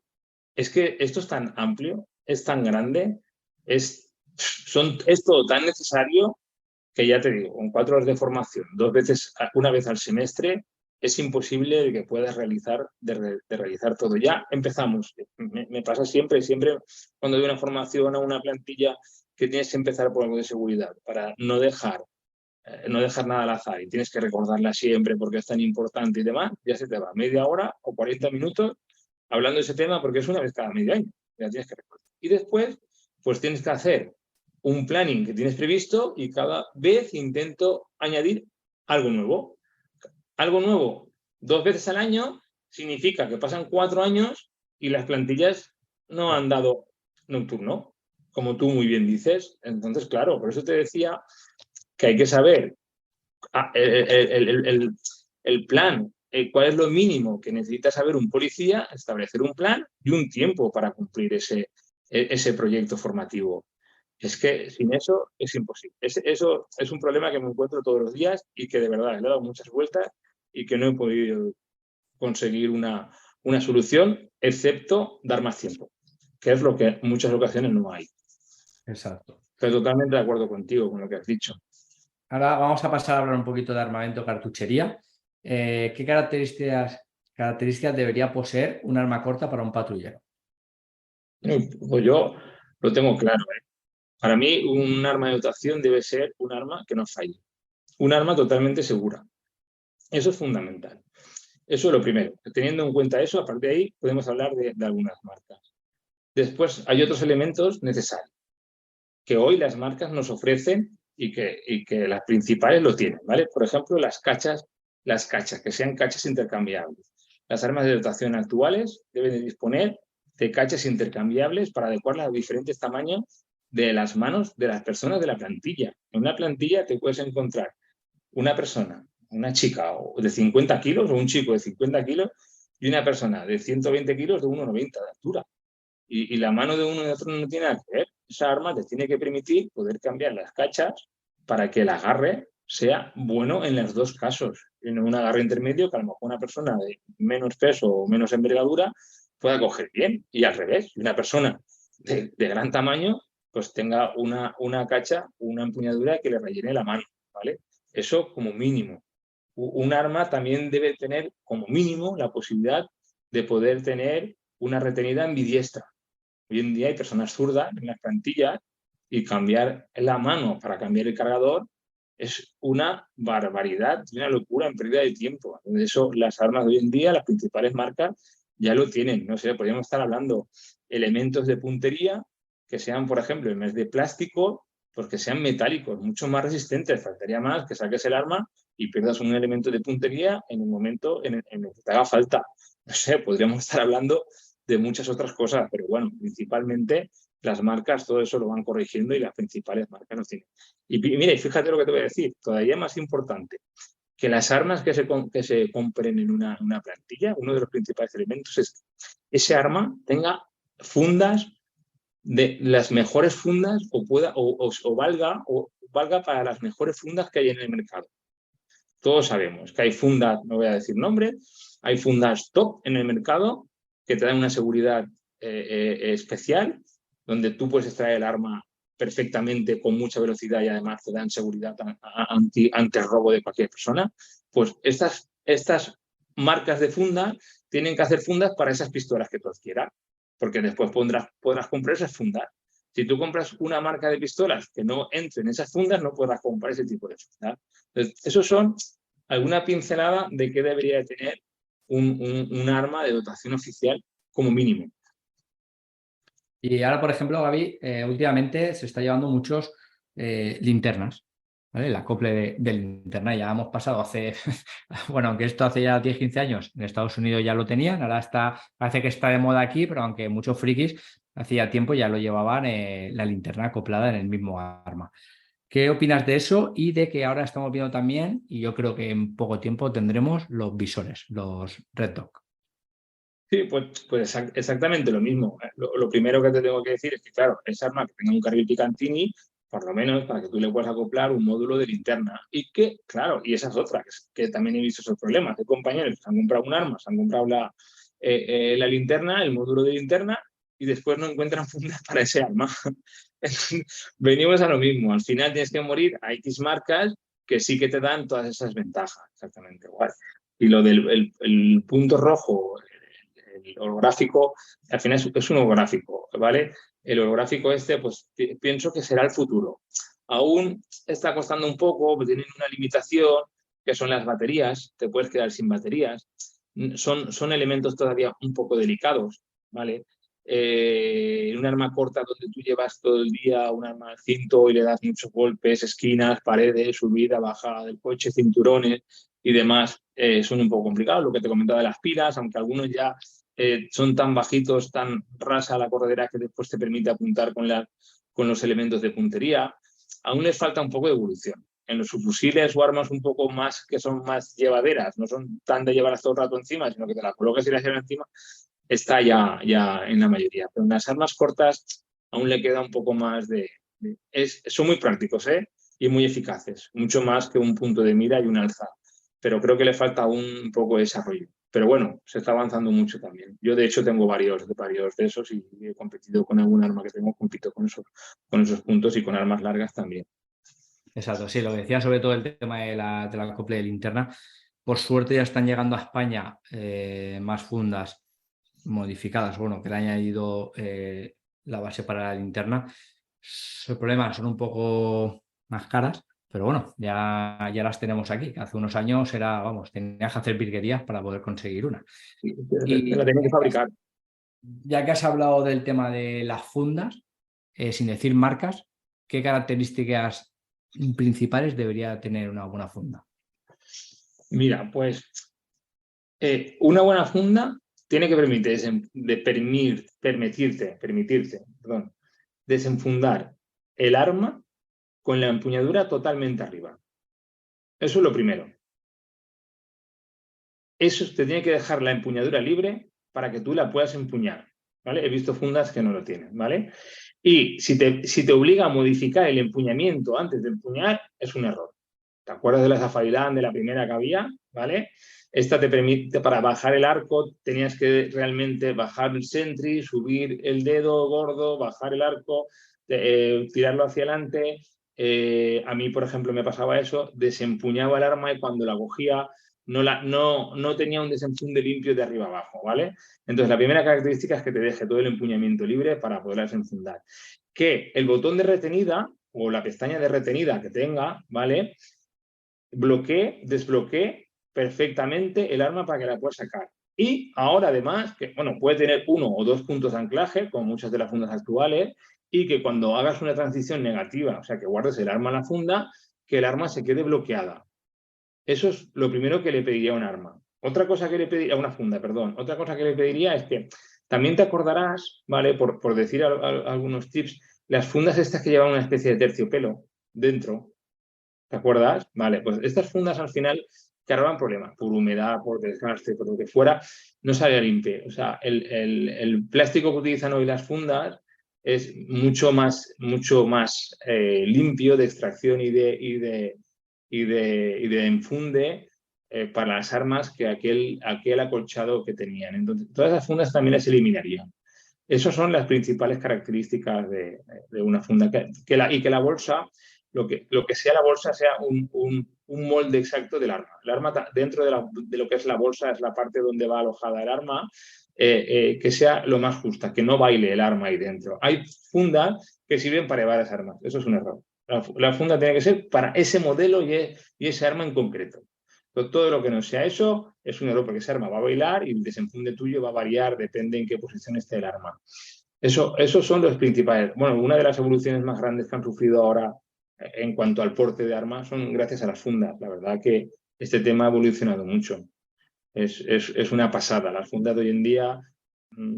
es que esto es tan amplio, es tan grande, es todo tan necesario que ya te digo, con 4 horas de formación, una vez al semestre, es imposible que puedas realizar todo. Ya empezamos. Me pasa siempre cuando doy una formación a una plantilla que tienes que empezar por algo de seguridad para no dejar nada al azar y tienes que recordarla siempre porque es tan importante y demás, ya se te va media hora o 40 minutos hablando de ese tema porque es una vez cada medio año. Ya tienes que recordar. Y después, pues tienes que hacer un planning que tienes previsto y cada vez intento añadir algo nuevo. Algo nuevo 2 veces al año significa que pasan 4 años y las plantillas no han dado nocturno, como tú muy bien dices. Entonces, claro, por eso te decía que hay que saber el plan, cuál es lo mínimo que necesita saber un policía, establecer un plan y un tiempo para cumplir ese proyecto formativo. Es que sin eso es imposible. Eso es un problema que me encuentro todos los días y que de verdad le he dado muchas vueltas y que no he podido conseguir una solución, excepto dar más tiempo, que es lo que en muchas ocasiones no hay. Exacto. Estoy totalmente de acuerdo contigo con lo que has dicho. Ahora vamos a pasar a hablar un poquito de armamento, cartuchería. ¿Qué características debería poseer un arma corta para un patrullero? Pues yo lo tengo claro. Para mí, un arma de dotación debe ser un arma que no falle. Un arma totalmente segura. Eso es fundamental. Eso es lo primero. Teniendo en cuenta eso, a partir de ahí podemos hablar de algunas marcas. Después hay otros elementos necesarios que hoy las marcas nos ofrecen y que las principales lo tienen, ¿vale? Por ejemplo, las cachas, que sean cachas intercambiables. Las armas de dotación actuales deben de disponer de cachas intercambiables para adecuarlas a diferentes tamaños de las manos de las personas de la plantilla. En una plantilla te puedes encontrar una persona, una chica de 50 kilos o un chico de 50 kilos y una persona de 120 kilos de 1,90 de altura. Y la mano de uno y de otro no tiene nada que ver. Esa arma te tiene que permitir poder cambiar las cachas para que el agarre sea bueno en los dos casos. En un agarre intermedio que a lo mejor una persona de menos peso o menos envergadura pueda coger bien y al revés. Y una persona de gran tamaño pues tenga una cacha, una empuñadura que le rellene la mano, ¿vale? Eso como mínimo. Un arma también debe tener como mínimo la posibilidad de poder tener una retenida ambidiestra. Hoy en día hay personas zurdas en las plantillas y cambiar la mano para cambiar el cargador es una barbaridad, una locura en pérdida de tiempo. De eso las armas de hoy en día, las principales marcas, ya lo tienen. No sé, podríamos estar hablando elementos de puntería que sean, por ejemplo, en vez de plástico, pues que sean metálicos, mucho más resistentes. Faltaría más que saques el arma y pierdas un elemento de puntería en el momento en el que te haga falta. No sé, podríamos estar hablando de muchas otras cosas, pero bueno, principalmente las marcas todo eso lo van corrigiendo y las principales marcas lo tienen. Y mire, fíjate lo que te voy a decir, todavía más importante, que las armas que se compren en una plantilla, uno de los principales elementos es que ese arma tenga fundas de las mejores fundas o valga para las mejores fundas que hay en el mercado. Todos sabemos que hay fundas, no voy a decir nombres, hay fundas top en el mercado que te dan una seguridad especial, donde tú puedes extraer el arma perfectamente con mucha velocidad y además te dan seguridad ante el robo de cualquier persona. Pues estas marcas de fundas tienen que hacer fundas para esas pistolas que tú quieras, porque después podrás comprar esas fundas. Si tú compras una marca de pistolas que no entre en esas fundas, no podrás comprar ese tipo de fundas. Entonces, esos son alguna pincelada de qué debería de tener un arma de dotación oficial como mínimo. Y ahora, por ejemplo, Gaby, últimamente se está llevando muchos linternas, ¿vale? El acople de linterna. Ya hemos pasado bueno, aunque esto hace ya 10, 15 años, en Estados Unidos ya lo tenían, ahora parece que está de moda aquí, pero aunque muchos frikis hacía tiempo ya lo llevaban la linterna acoplada en el mismo arma. ¿Qué opinas de eso y de que ahora estamos viendo también, y yo creo que en poco tiempo tendremos los visores, los Red Dot? Sí, pues exactamente lo mismo. Lo primero que te tengo que decir es que, claro, esa arma que tenga un carril Picatinny, por lo menos para que tú le puedas acoplar un módulo de linterna. Y que, claro, y esa es otra, que también he visto esos problemas de compañeros que se han comprado un arma, se han comprado la linterna, el módulo de linterna, y después no encuentran fundas para ese arma. Venimos a lo mismo. Al final tienes que morir a X marcas que sí que te dan todas esas ventajas. Exactamente igual. Y lo del el punto rojo, el holográfico, al final es un holográfico, ¿vale? El holográfico pues pienso que será el futuro. Aún está costando un poco, tienen una limitación, que son las baterías, te puedes quedar sin baterías. Son elementos todavía un poco delicados, ¿vale? Un arma corta donde tú llevas todo el día un arma al cinto y le das muchos golpes, esquinas, paredes, subida, bajada del coche, cinturones y demás, son un poco complicados. Lo que te comentaba de las pilas, aunque algunos ya son tan bajitos, tan rasa la corredera que después te permite apuntar con los elementos de puntería, aún les falta un poco de evolución. En los subfusiles o armas un poco más que son más llevaderas, no son tan de llevar todo el rato encima, sino que te la colocas y la llevas encima, está ya en la mayoría. Pero en las armas cortas aún le queda un poco más son muy prácticos, y muy eficaces, mucho más que un punto de mira y un alza. Pero creo que le falta un poco de desarrollo. Pero bueno, se está avanzando mucho también. Yo, de hecho, tengo varios de esos y he competido con algún arma que tengo, compito con esos puntos y con armas largas también. Exacto, sí, lo que decía sobre todo el tema de la acople de linterna. Por suerte ya están llegando a España más fundas modificadas, bueno, que le han añadido la base para la linterna. El problema son un poco más caras, pero bueno, ya las tenemos aquí. Hace unos años tenías que hacer virguerías para poder conseguir una. Sí, Y la tengo que fabricar. ya que has hablado del tema de las fundas, sin decir marcas, ¿qué características principales debería tener una buena funda? Mira, pues una buena funda tiene que permitirte desenfundar el arma con la empuñadura totalmente arriba. Eso es lo primero. Eso te tiene que dejar la empuñadura libre para que tú la puedas empuñar, ¿vale? He visto fundas que no lo tienen, ¿vale? Y si te obliga a modificar el empuñamiento antes de empuñar, es un error. ¿Te acuerdas de la Zafarilán, de la primera que había? ¿Vale? Esta te permite, para bajar el arco, tenías que realmente bajar el sentry, subir el dedo gordo, bajar el arco, tirarlo hacia adelante. A mí, por ejemplo, me pasaba eso, desempuñaba el arma y cuando la cogía no tenía un desenfunde limpio de arriba abajo, ¿vale? Entonces, la primera característica es que te deje todo el empuñamiento libre para poder desenfundar. Que el botón de retenida o la pestaña de retenida que tenga, ¿vale? Desbloquee perfectamente el arma para que la puedas sacar. Y ahora además, que bueno, puede tener 1 o 2 puntos de anclaje, como muchas de las fundas actuales, y que cuando hagas una transición negativa, o sea, que guardes el arma en la funda, que el arma se quede bloqueada. Eso es lo primero que le pediría a un arma. Otra cosa que le pediría a una funda, perdón. Otra cosa que le pediría es que también te acordarás, ¿vale? Por decir algunos tips, las fundas estas que llevan una especie de terciopelo dentro. ¿Te acuerdas? Vale, pues estas fundas al final cargan problemas por humedad, por desgaste, por lo que fuera, no sale limpio. O sea, el plástico que utilizan hoy las fundas es mucho más limpio de extracción y de enfunde para las armas que aquel acolchado que tenían. Entonces, todas esas fundas también las eliminarían. Esas son las principales características de una funda. Y que la bolsa, lo que sea la bolsa, sea un molde exacto del arma. El arma dentro de lo que es la bolsa, es la parte donde va alojada el arma, que sea lo más justa, que no baile el arma ahí dentro. Hay fundas que sirven para llevar las armas. Eso es un error. La funda tiene que ser para ese modelo y ese arma en concreto. Todo lo que no sea eso es un error, porque ese arma va a bailar y el desenfunde tuyo va a variar, depende en qué posición esté el arma. Esos son los principales. Bueno, una de las evoluciones más grandes que han sufrido ahora en cuanto al porte de armas son gracias a las fundas. La verdad que este tema ha evolucionado mucho. Es una pasada. Las fundas de hoy en día,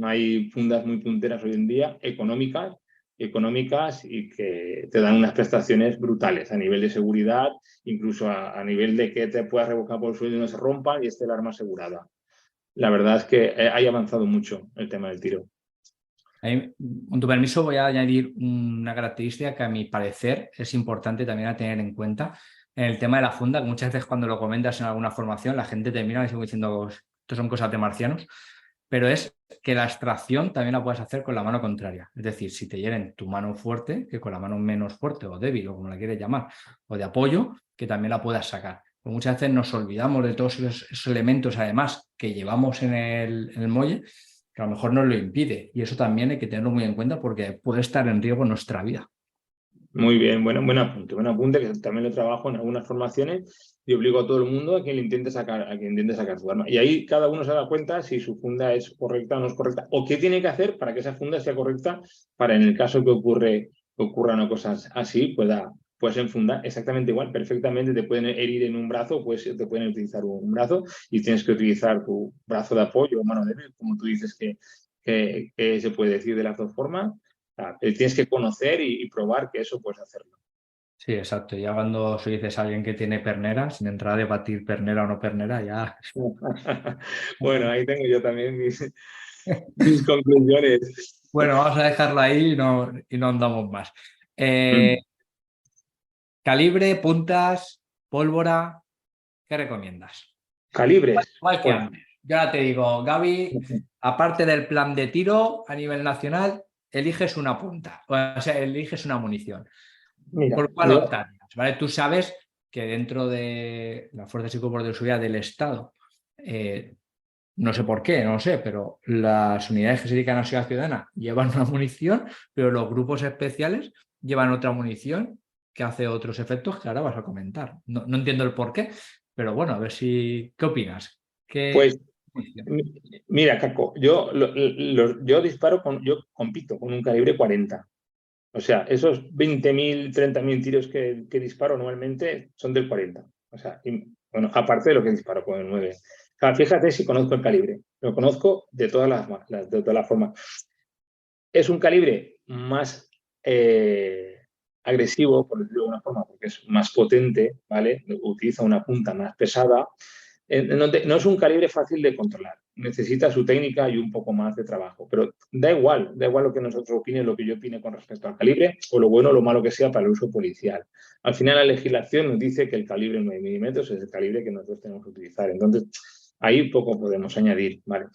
hay fundas muy punteras hoy en día, económicas y que te dan unas prestaciones brutales a nivel de seguridad, incluso a nivel de que te puedas revocar por el suelo y no se rompa y esté el arma asegurada. La verdad es que ha avanzado mucho el tema del tiro. Con tu permiso, voy a añadir una característica que a mi parecer es importante también a tener en cuenta en el tema de la funda, que muchas veces cuando lo comentas en alguna formación la gente termina diciendo esto son cosas de marcianos, pero es que la extracción también la puedes hacer con la mano contraria. Es decir, si te hieren tu mano fuerte, que con la mano menos fuerte o débil, o como la quieres llamar, o de apoyo, que también la puedas sacar. Pues muchas veces nos olvidamos de todos esos elementos, además, que llevamos en el muelle, que a lo mejor nos lo impide. Y eso también hay que tenerlo muy en cuenta porque puede estar en riesgo nuestra vida. Muy bien, bueno, buen apunte, que también lo trabajo en algunas formaciones y obligo a todo el mundo a que intente sacar su arma. Y ahí cada uno se da cuenta si su funda es correcta o no es correcta, o qué tiene que hacer para que esa funda sea correcta, para en el caso que ocurra una cosa así, puedes enfundar exactamente igual, perfectamente te pueden herir en un brazo, pues te pueden utilizar un brazo y tienes que utilizar tu brazo de apoyo o mano débil, como tú dices que se puede decir de las dos formas. Tienes que conocer y probar que eso puedes hacerlo. Sí, exacto. Ya cuando se dices a alguien que tiene pernera, sin entrar a debatir pernera o no pernera, ya... Bueno, ahí tengo yo también mis conclusiones. Bueno, vamos a dejarla ahí y no andamos más. Calibre, puntas, pólvora, ¿qué recomiendas? Calibres. Igual que Pues, antes. Yo ahora te digo, Gaby, aparte del plan de tiro a nivel nacional, eliges una punta, o sea, eliges una munición. mira, ¿Por cuál optarías? ¿Vale? Tú sabes que dentro de las fuerzas y cuerpos de seguridad del Estado, no sé por qué, no lo sé, pero las unidades que se dedican a la seguridad ciudadana llevan una munición, pero los grupos especiales llevan otra munición que hace otros efectos que ahora vas a comentar. No entiendo el por qué, pero bueno, a ver si... ¿Qué opinas? ¿Qué pues munición? mira, Caco, yo yo compito con un calibre 40. O sea, esos 20.000, 30.000 tiros que disparo anualmente son del 40. O sea, bueno, aparte de lo que disparo con el 9. O sea, fíjate si conozco el calibre. Lo conozco de de todas las formas. Es un calibre más agresivo, por decirlo de alguna forma, porque es más potente, ¿vale? Utiliza una punta más pesada. No es un calibre fácil de controlar. Necesita su técnica y un poco más de trabajo. Pero da igual lo que nosotros opine, lo que yo opine con respecto al calibre, o lo bueno o lo malo que sea para el uso policial. Al final, la legislación nos dice que el calibre 9 milímetros es el calibre que nosotros tenemos que utilizar. Entonces, ahí poco podemos añadir, ¿vale?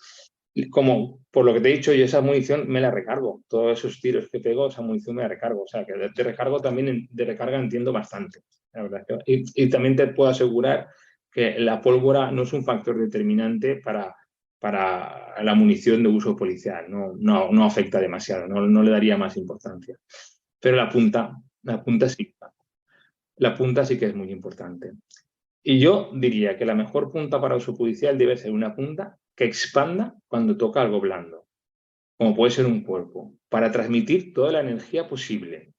Como por lo que te he dicho, yo esa munición me la recargo. Todos esos tiros que pego, esa munición me la recargo. O sea, que de recargo también, de recarga entiendo bastante. La verdad. Y también te puedo asegurar que la pólvora no es un factor determinante para la munición de uso policial. No afecta demasiado, no le daría más importancia. Pero la punta sí. La punta sí que es muy importante. Y yo diría que la mejor punta para uso policial debe ser una punta que expanda cuando toca algo blando, como puede ser un cuerpo, para transmitir toda la energía posible.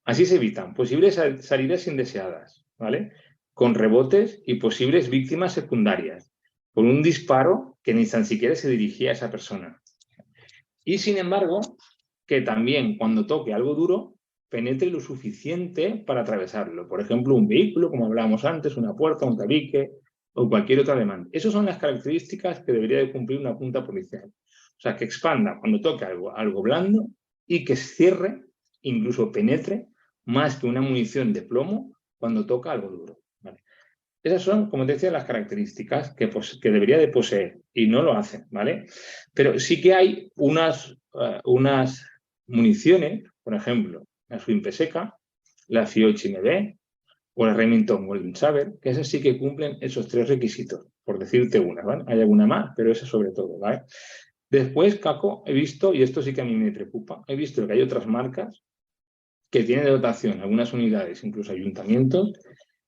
Así se evitan posibles salidas indeseadas, ¿vale? Con rebotes y posibles víctimas secundarias, por un disparo que ni tan siquiera se dirigía a esa persona. Y sin embargo, que también cuando toque algo duro, penetre lo suficiente para atravesarlo. Por ejemplo, un vehículo, como hablábamos antes, una puerta, un tabique o cualquier otra demanda. Esas son las características que debería de cumplir una punta policial. O sea, que expanda cuando toque algo blando y que cierre, incluso penetre, más que una munición de plomo cuando toca algo duro. ¿Vale? Esas son, como te decía, las características que debería de poseer y no lo hacen, ¿vale? Pero sí que hay unas municiones, por ejemplo, la Swing PSK, la FIOCH MB o la Remington Golden Saber, que esas sí que cumplen esos tres requisitos, por decirte una, ¿vale? Hay alguna más, pero esa sobre todo, ¿vale? Después, Caco, he visto, y esto sí que a mí me preocupa, he visto que hay otras marcas que tienen de dotación algunas unidades, incluso ayuntamientos,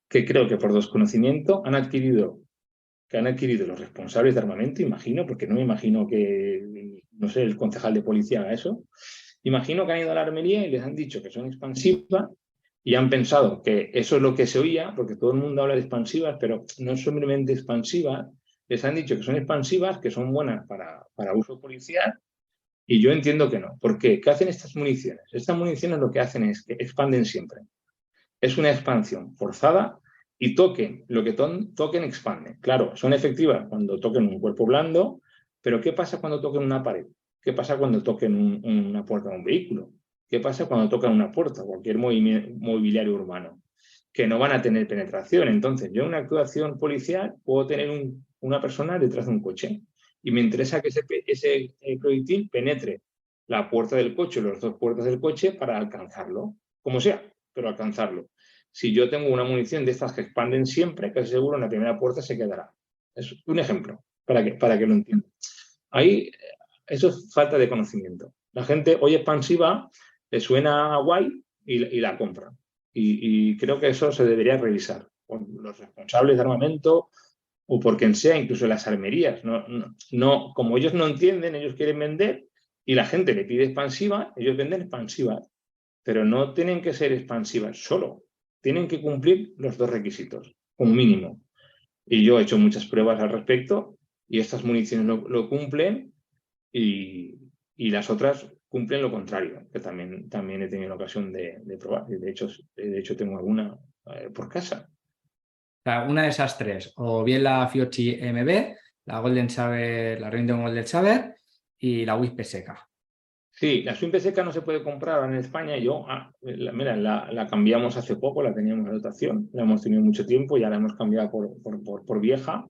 que creo que por desconocimiento han adquirido los responsables de armamento, imagino, porque no me imagino que, no sé, el concejal de policía haga eso. Imagino que han ido a la armería y les han dicho que son expansivas y han pensado que eso es lo que se oía, porque todo el mundo habla de expansivas, pero no son simplemente expansivas. Les han dicho que son expansivas, que son buenas para uso policial, y yo entiendo que no. ¿Por qué? ¿Qué hacen estas municiones? Estas municiones lo que hacen es que expanden siempre. Es una expansión forzada y toquen, lo que toquen expanden. Claro, son efectivas cuando toquen un cuerpo blando, pero ¿qué pasa cuando toquen una pared? ¿Qué pasa cuando toquen una puerta de un vehículo? ¿Qué pasa cuando tocan una puerta, cualquier mobiliario urbano? Que no van a tener penetración. Entonces, yo en una actuación policial puedo tener una persona detrás de un coche y me interesa que ese proyectil penetre la puerta del coche, las dos puertas del coche para alcanzarlo, como sea, pero alcanzarlo. Si yo tengo una munición de estas que expanden siempre, casi seguro en la primera puerta se quedará. Es un ejemplo para que lo entiendan. Ahí, eso es falta de conocimiento. La gente oye expansiva, le suena guay y la compra. Y creo que eso se debería revisar por los responsables de armamento o por quien sea, incluso las armerías. No, como ellos no entienden, ellos quieren vender y la gente le pide expansiva, ellos venden expansivas, pero no tienen que ser expansivas solo. Tienen que cumplir los dos requisitos, como mínimo. Y yo he hecho muchas pruebas al respecto y estas municiones lo cumplen y las otras cumplen lo contrario, que también he tenido la ocasión de probar. De hecho, tengo alguna por casa. O sea, una de esas tres, o bien la Fiocchi MB, la Golden Saber, la Remington Golden Saber y la WISP seca. Sí, la Swim seca no se puede comprar ahora en España. Mira, la cambiamos hace poco, la teníamos en dotación, la hemos tenido mucho tiempo, ya la hemos cambiado por vieja.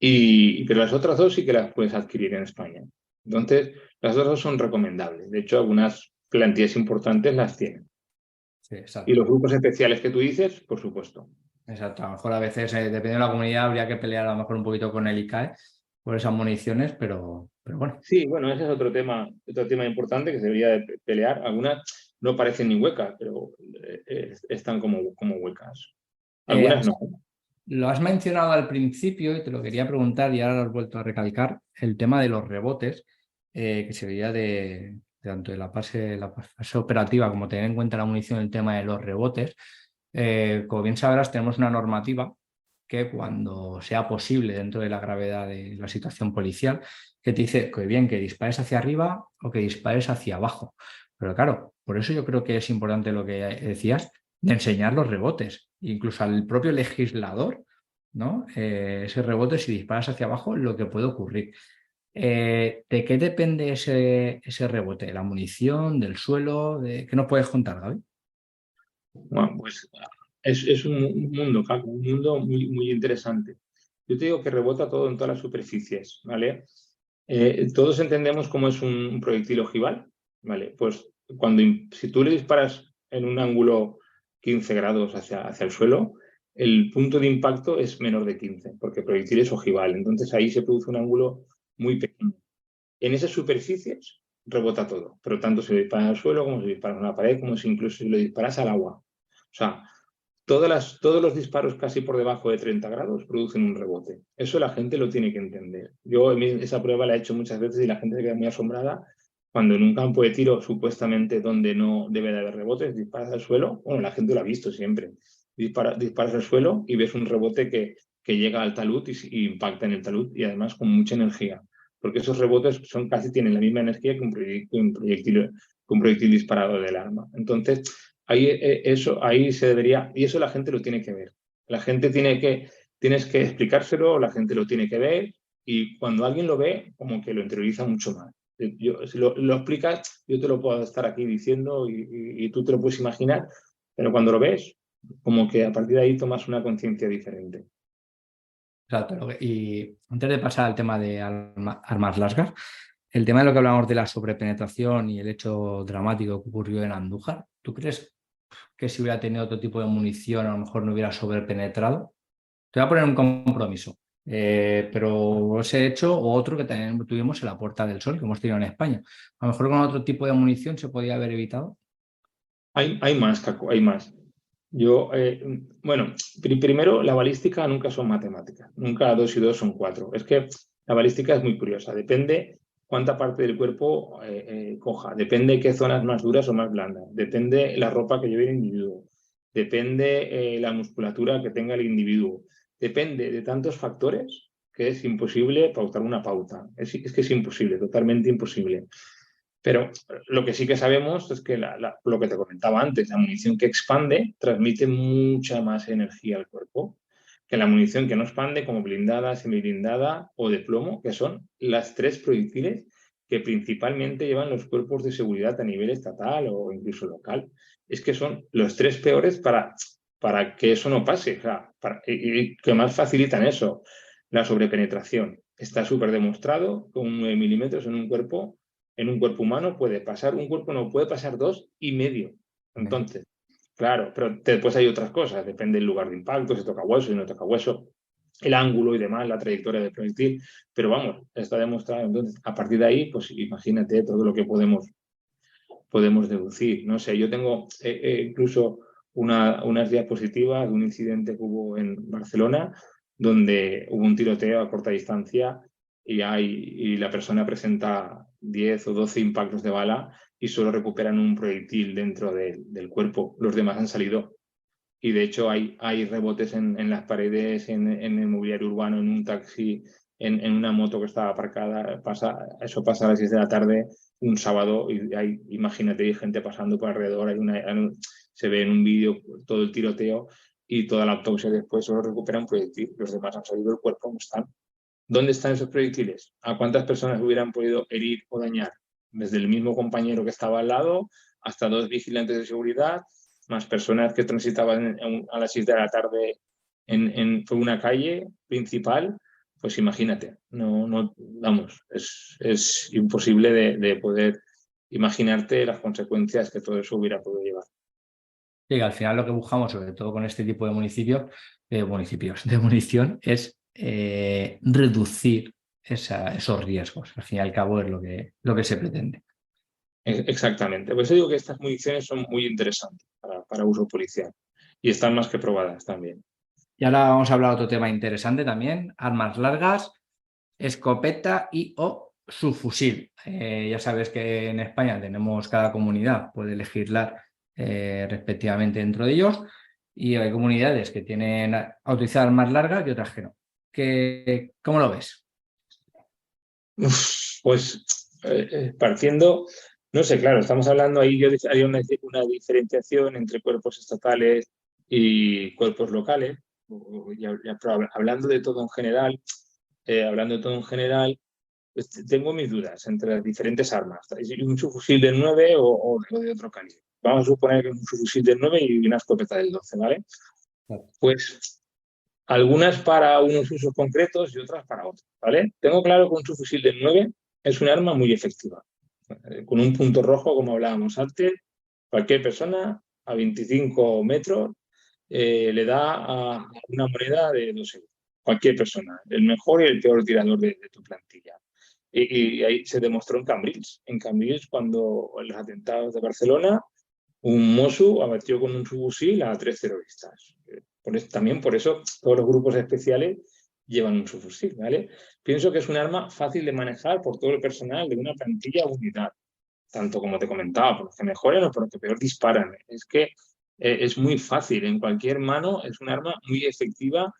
Pero las otras dos sí que las puedes adquirir en España. Entonces, las otras dos son recomendables. De hecho, algunas plantillas importantes las tienen. Sí, Y los exacto. grupos especiales que tú dices, por supuesto. Exacto. A lo mejor a veces, dependiendo de la comunidad, habría que pelear a lo mejor un poquito con el ICAE por esas municiones, pero bueno. Sí, bueno, ese es otro tema importante que se debería de pelear. Algunas no parecen ni huecas, pero están como huecas. Algunas no. Lo has mencionado al principio y te lo quería preguntar y ahora lo has vuelto a recalcar, el tema de los rebotes, que se veía de tanto de la fase operativa como tener en cuenta la munición, el tema de los rebotes. Como bien sabrás, tenemos una normativa que cuando sea posible dentro de la gravedad de la situación policial, que te dice que bien que dispares hacia arriba o que dispares hacia abajo. Pero claro, por eso yo creo que es importante lo que decías, de enseñar los rebotes, incluso al propio legislador, ¿no? Ese rebote, si disparas hacia abajo, lo que puede ocurrir. ¿De qué depende ese rebote? ¿De la munición, del suelo? ¿Qué nos puedes contar, Gaby? Bueno, pues es un mundo, Caco, un mundo muy, muy interesante. Yo te digo que rebota todo en todas las superficies, ¿vale? Todos entendemos cómo es un proyectil ojival, ¿vale? Pues si tú le disparas en un ángulo 15 grados hacia el suelo, el punto de impacto es menor de 15, porque el proyectil es ojival. Entonces ahí se produce un ángulo muy pequeño. En esas superficies rebota todo, pero tanto si lo disparas al suelo, como si lo disparas a una pared, como si incluso si lo disparas al agua. O sea, todos los disparos casi por debajo de 30 grados producen un rebote. Eso la gente lo tiene que entender. Yo esa prueba la he hecho muchas veces y la gente se queda muy asombrada cuando en un campo de tiro supuestamente donde no debe de haber rebotes, disparas al suelo. Bueno, la gente lo ha visto siempre. Disparas al suelo y ves un rebote que llega al talud y impacta en el talud y además con mucha energía. Porque esos rebotes tienen la misma energía que un proyectil disparado del arma. Entonces, ahí se debería, y eso la gente lo tiene que ver. La gente tienes que explicárselo, la gente lo tiene que ver, y cuando alguien lo ve, como que lo interioriza mucho más. Si lo explicas, yo te lo puedo estar aquí diciendo y tú te lo puedes imaginar, pero cuando lo ves, como que a partir de ahí tomas una conciencia diferente. Exacto. Y antes de pasar al tema de armas largas, el tema de lo que hablamos de la sobrepenetración y el hecho dramático que ocurrió en Andújar, ¿tú crees que si hubiera tenido otro tipo de munición a lo mejor no hubiera sobrepenetrado? Te voy a poner un compromiso, pero ese hecho o otro que también tuvimos en la Puerta del Sol, que hemos tenido en España. A lo mejor con otro tipo de munición se podía haber evitado. Hay más, Caco, hay más. Bueno, primero, la balística nunca son matemáticas, nunca 2 y 2 son 4. Es que la balística es muy curiosa, depende cuánta parte del cuerpo coja, depende qué zonas más duras o más blandas, depende la ropa que lleve el individuo, depende la musculatura que tenga el individuo, depende de tantos factores que es imposible pautar una pauta. Es que es imposible, totalmente imposible. Pero lo que sí que sabemos es que lo que te comentaba antes, la munición que expande transmite mucha más energía al cuerpo que la munición que no expande, como blindada, semiblindada o de plomo, que son las 3 proyectiles que principalmente llevan los cuerpos de seguridad a nivel estatal o incluso local. Es que son los 3 peores para que eso no pase, o sea, y que más facilitan eso, la sobrepenetración, está súper demostrado que un 9 milímetros en un cuerpo humano puede pasar, un cuerpo no puede pasar 2,5. Entonces, claro, pero después hay otras cosas, depende del lugar de impacto, si toca hueso, si no toca hueso, el ángulo y demás, la trayectoria del proyectil, pero vamos, está demostrado. Entonces, a partir de ahí, pues imagínate todo lo que podemos deducir. No sé, yo tengo incluso unas diapositivas de un incidente que hubo en Barcelona donde hubo un tiroteo a corta distancia y la persona presenta 10 o 12 impactos de bala y solo recuperan un proyectil dentro del cuerpo. Los demás han salido. Y de hecho hay rebotes en las paredes, en el mobiliario urbano, en un taxi, en una moto que estaba aparcada. Eso pasa a las 6 de la tarde un sábado y imagínate, hay gente pasando por alrededor, se ve en un vídeo todo el tiroteo y toda la autopsia después solo recupera un proyectil. Los demás han salido del cuerpo, no están. ¿Dónde están esos proyectiles? ¿A cuántas personas hubieran podido herir o dañar? Desde el mismo compañero que estaba al lado hasta 2 vigilantes de seguridad, más personas que transitaban a las 6 de la tarde por una calle principal. Pues imagínate, vamos, es imposible de poder imaginarte las consecuencias que todo eso hubiera podido llevar. Sí, al final lo que buscamos, sobre todo con este tipo de de munición, es reducir esos riesgos. Al fin y al cabo es lo que se pretende. Exactamente. Pues yo digo que estas municiones son muy interesantes para uso policial y están más que probadas también. Y ahora vamos a hablar de otro tema interesante también, armas largas, escopeta y o subfusil. Ya sabes que en España tenemos, cada comunidad puede legislar respectivamente dentro de ellos, y hay comunidades que tienen a utilizar armas largas y otras que no. ¿Cómo lo ves? Pues partiendo, no sé, claro, estamos hablando ahí, yo haría una diferenciación entre cuerpos estatales y cuerpos locales. Pero hablando de todo en general, pues tengo mis dudas entre las diferentes armas. Un subfusil del 9 o de otro calibre. Vamos a suponer que es un subfusil del 9 y una escopeta del 12, ¿vale? Pues algunas para unos usos concretos y otras para otros, ¿vale? Tengo claro que un subfusil del 9 es un arma muy efectiva. Con un punto rojo, como hablábamos antes, cualquier persona a 25 metros le da a una moneda de 2 euros. Cualquier persona, el mejor y el peor tirador de tu plantilla. Y ahí se demostró en Cambrils. En Cambrils, cuando en los atentados de Barcelona, un Mossu abatió con un subfusil a 3 terroristas. También por eso todos los grupos especiales llevan un subfusil, ¿vale? Pienso que es un arma fácil de manejar por todo el personal de una plantilla o unidad, tanto como te comentaba, por los que mejoran o por los que peor disparan. Es que es muy fácil, en cualquier mano es un arma muy efectiva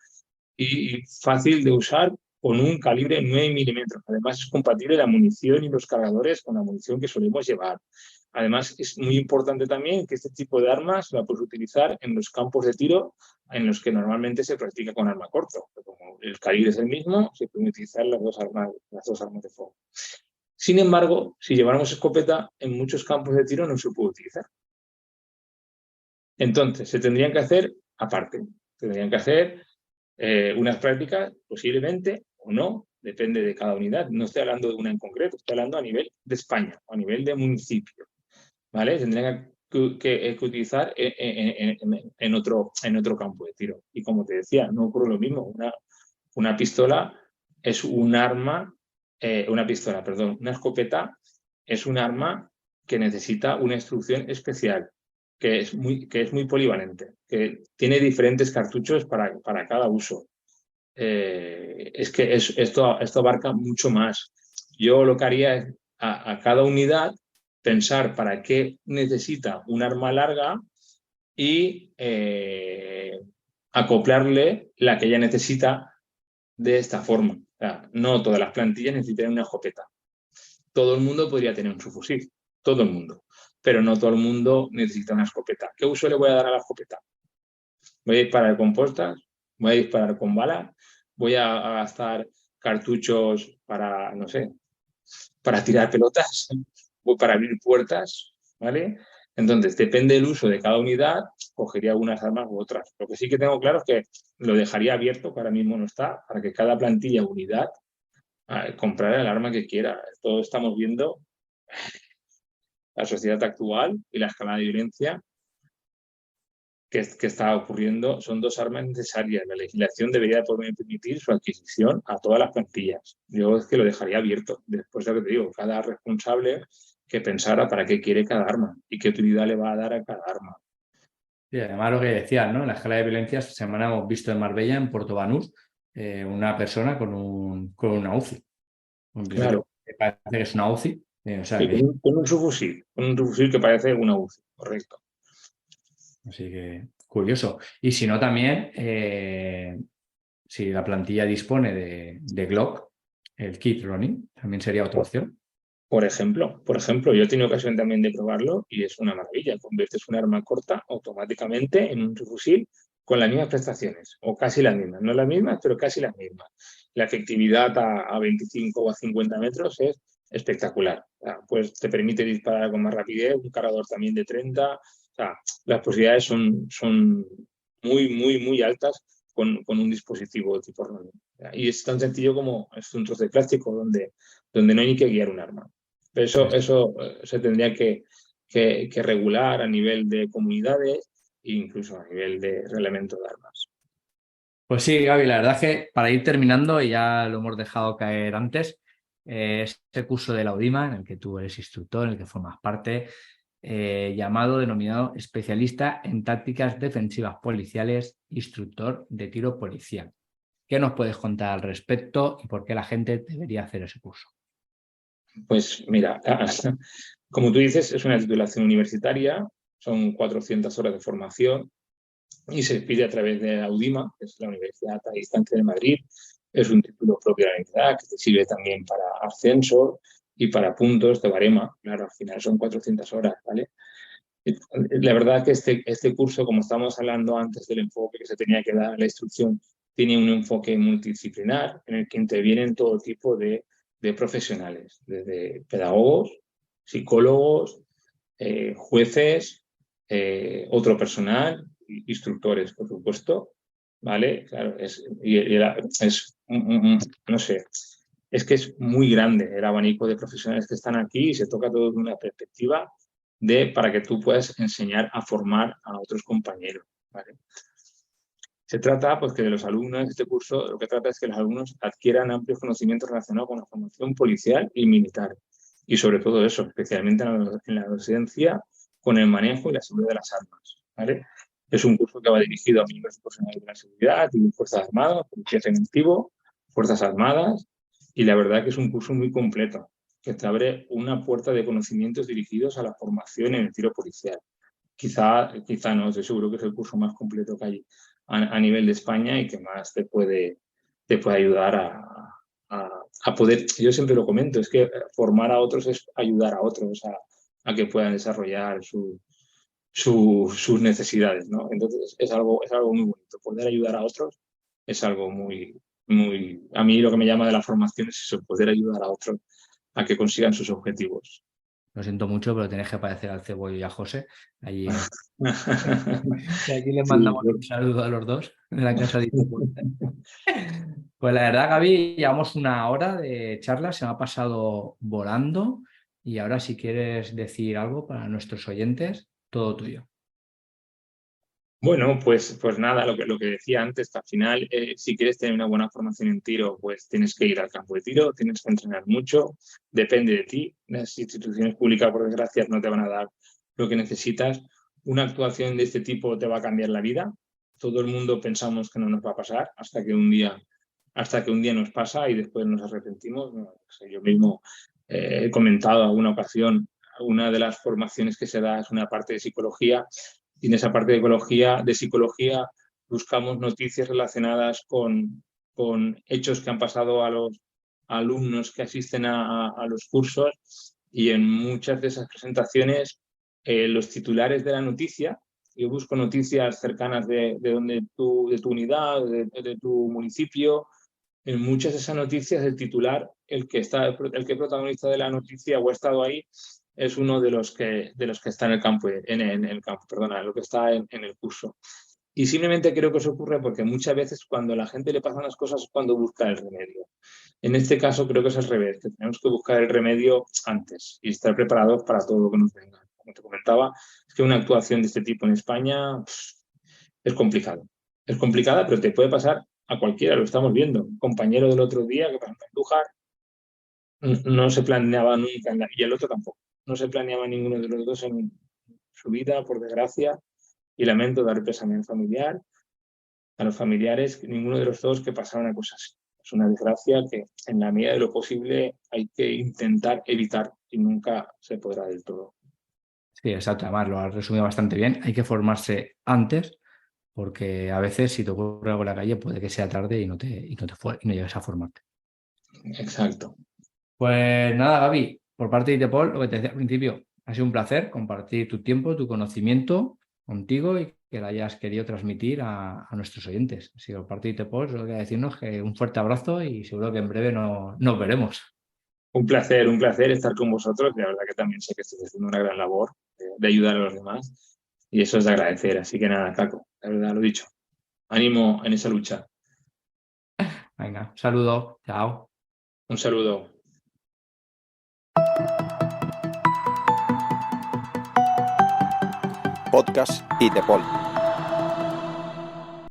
y fácil de usar con un calibre 9 milímetros. Además, es compatible la munición y los cargadores con la munición que solemos llevar. Además, es muy importante también que este tipo de armas la puedes utilizar en los campos de tiro en los que normalmente se practica con arma corta. Como el calibre es el mismo, se pueden utilizar las dos armas de fuego. Sin embargo, si lleváramos escopeta, en muchos campos de tiro no se puede utilizar. Entonces, se tendrían que hacer aparte. Tendrían que hacer unas prácticas, posiblemente o no, depende de cada unidad. No estoy hablando de una en concreto, estoy hablando a nivel de España, a nivel de municipio. ¿Vale? Tendrían que utilizar en otro campo de tiro. Y como te decía, no ocurre lo mismo. Una pistola es un arma, una escopeta es un arma que necesita una instrucción especial, que es muy polivalente, que tiene diferentes cartuchos para cada uso. Es que esto abarca mucho más. Yo lo que haría es a cada unidad pensar para qué necesita un arma larga y acoplarle la que ella necesita de esta forma. O sea, no todas las plantillas necesitan una escopeta. Todo el mundo podría tener un subfusil, todo el mundo, pero no todo el mundo necesita una escopeta. ¿Qué uso le voy a dar a la escopeta? ¿Voy a disparar con postas? ¿Voy a disparar con balas? ¿Voy a gastar cartuchos para, no sé, para tirar pelotas? ¿O para abrir puertas? ¿Vale? Entonces, depende del uso de cada unidad, cogería unas armas u otras. Lo que sí que tengo claro es que lo dejaría abierto, que ahora mismo no está, para que cada plantilla o unidad comprar el arma que quiera. Todos estamos viendo la sociedad actual y la escalada de violencia que está ocurriendo. Son dos armas necesarias. La legislación debería poder permitir su adquisición a todas las plantillas. Yo es que lo dejaría abierto. Después de lo que te digo, cada responsable que pensara para qué quiere cada arma y qué utilidad le va a dar a cada arma. Y además lo que decías, ¿no? En la escala de violencia, esta semana hemos visto en Marbella, en Puerto Banús, una persona con una UCI. Claro. Que parece que es una UCI. O sea Sí, que, con un subfusil que parece una UCI, correcto. así que curioso. Y si no, también, si la plantilla dispone de Glock, el kit running, también sería otra opción. Por ejemplo, yo he tenido ocasión también de probarlo y es una maravilla. Conviertes un arma corta automáticamente en un subfusil con las mismas prestaciones, o casi las mismas. No las mismas, pero casi las mismas. La efectividad a 25 o a 50 metros es espectacular. O sea, pues te permite disparar con más rapidez, un cargador también de 30. O sea, las posibilidades son muy, muy, muy altas con un dispositivo de tipo running. Y es tan sencillo como es un trozo de plástico donde no hay ni que guiar un arma. Pero eso se tendría que regular a nivel de comunidades e incluso a nivel de reglamento de armas. Pues sí, Gaby, la verdad es que para ir terminando, y ya lo hemos dejado caer antes, este curso de la UDIMA, en el que tú eres instructor, en el que formas parte, denominado especialista en tácticas defensivas policiales, instructor de tiro policial. ¿Qué nos puedes contar al respecto y por qué la gente debería hacer ese curso? Pues mira, como tú dices, es una titulación universitaria, son 400 horas de formación y se pide a través de la UDIMA, que es la Universidad a Distancia de Madrid. Es un título propio de la universidad que te sirve también para ascenso y para puntos de barema. Claro, al final son 400 horas, ¿vale? La verdad que este curso, como estábamos hablando antes del enfoque que se tenía que dar a la instrucción, tiene un enfoque multidisciplinar en el que intervienen todo tipo de profesionales, desde pedagogos, psicólogos, jueces, otro personal, instructores, por supuesto, ¿vale? Claro, no sé, es que es muy grande el abanico de profesionales que están aquí y se toca todo de una perspectiva para que tú puedas enseñar a formar a otros compañeros, ¿vale? Se trata, pues, que de los alumnos de este curso, lo que trata es que los alumnos adquieran amplios conocimientos relacionados con la formación policial y militar. Y sobre todo eso, especialmente en la docencia, con el manejo y la seguridad de las armas, ¿vale? Es un curso que va dirigido a miembros profesionales de la seguridad y Fuerzas Armadas, Policía Preventivo, Fuerzas Armadas, y la verdad que es un curso muy completo, que te abre una puerta de conocimientos dirigidos a la formación en el tiro policial. Quizá no, estoy seguro que es el curso más completo que hay a nivel de España y que más te puede ayudar a poder, yo siempre lo comento, es que formar a otros es ayudar a otros a que puedan desarrollar sus necesidades, ¿no? Entonces es algo muy bonito. Poder ayudar a otros es algo muy, muy... A mí lo que me llama de la formación es eso, poder ayudar a otros a que consigan sus objetivos. Lo siento mucho, pero tenés que parecer al Cebollo y a José. Allí y aquí les Sí, mandamos un saludo a los dos de la casa de Itapúa. Pues la verdad, Gaby, llevamos una hora de charla, se me ha pasado volando y ahora si quieres decir algo para nuestros oyentes, todo tuyo. Bueno, pues nada, lo que decía antes, que al final, si quieres tener una buena formación en tiro, pues tienes que ir al campo de tiro, tienes que entrenar mucho, depende de ti. Las instituciones públicas, por desgracia, no te van a dar lo que necesitas. Una actuación de este tipo te va a cambiar la vida. Todo el mundo pensamos que no nos va a pasar hasta que un día nos pasa y después nos arrepentimos. No, yo mismo he comentado alguna ocasión, una de las formaciones que se da es una parte de psicología. Y en esa parte de psicología buscamos noticias relacionadas con hechos que han pasado a los alumnos que asisten a los cursos y en muchas de esas presentaciones los titulares de la noticia, yo busco noticias cercanas de tu unidad, de tu municipio. En muchas de esas noticias el titular, el que protagonista de la noticia o ha estado ahí, es uno de los que está en el campo, lo que está en el curso. Y simplemente creo que eso ocurre porque muchas veces cuando a la gente le pasan las cosas es cuando busca el remedio. En este caso creo que es al revés, que tenemos que buscar el remedio antes y estar preparados para todo lo que nos venga. Como te comentaba, es que una actuación de este tipo en España es complicado. Es complicada, pero te puede pasar a cualquiera, lo estamos viendo. Un compañero del otro día que para Andújar no se planeaba nunca, y el otro tampoco. No se planeaba ninguno de los dos en su vida, por desgracia, y lamento dar pésame familiar a los familiares, ninguno de los dos que pasara una cosa así. Es una desgracia que en la medida de lo posible hay que intentar evitar y nunca se podrá del todo. Sí, exacto. Además, lo has resumido bastante bien. Hay que formarse antes porque a veces si te ocurre algo en la calle puede que sea tarde y no llegues a formarte. Exacto. Pues nada, Gaby, por parte de ITEPOL, lo que te decía al principio, ha sido un placer compartir tu tiempo, tu conocimiento contigo y que lo hayas querido transmitir a nuestros oyentes. Así que por parte de ITEPOL, solo queda decirnos que un fuerte abrazo y seguro que en breve nos veremos. Un placer estar con vosotros. La verdad que también sé que estáis haciendo una gran labor de ayudar a los demás y eso es de agradecer. Así que nada, Caco, la verdad lo dicho. Ánimo en esa lucha. Venga, un saludo, chao. Un saludo. Podcast ITEPOL.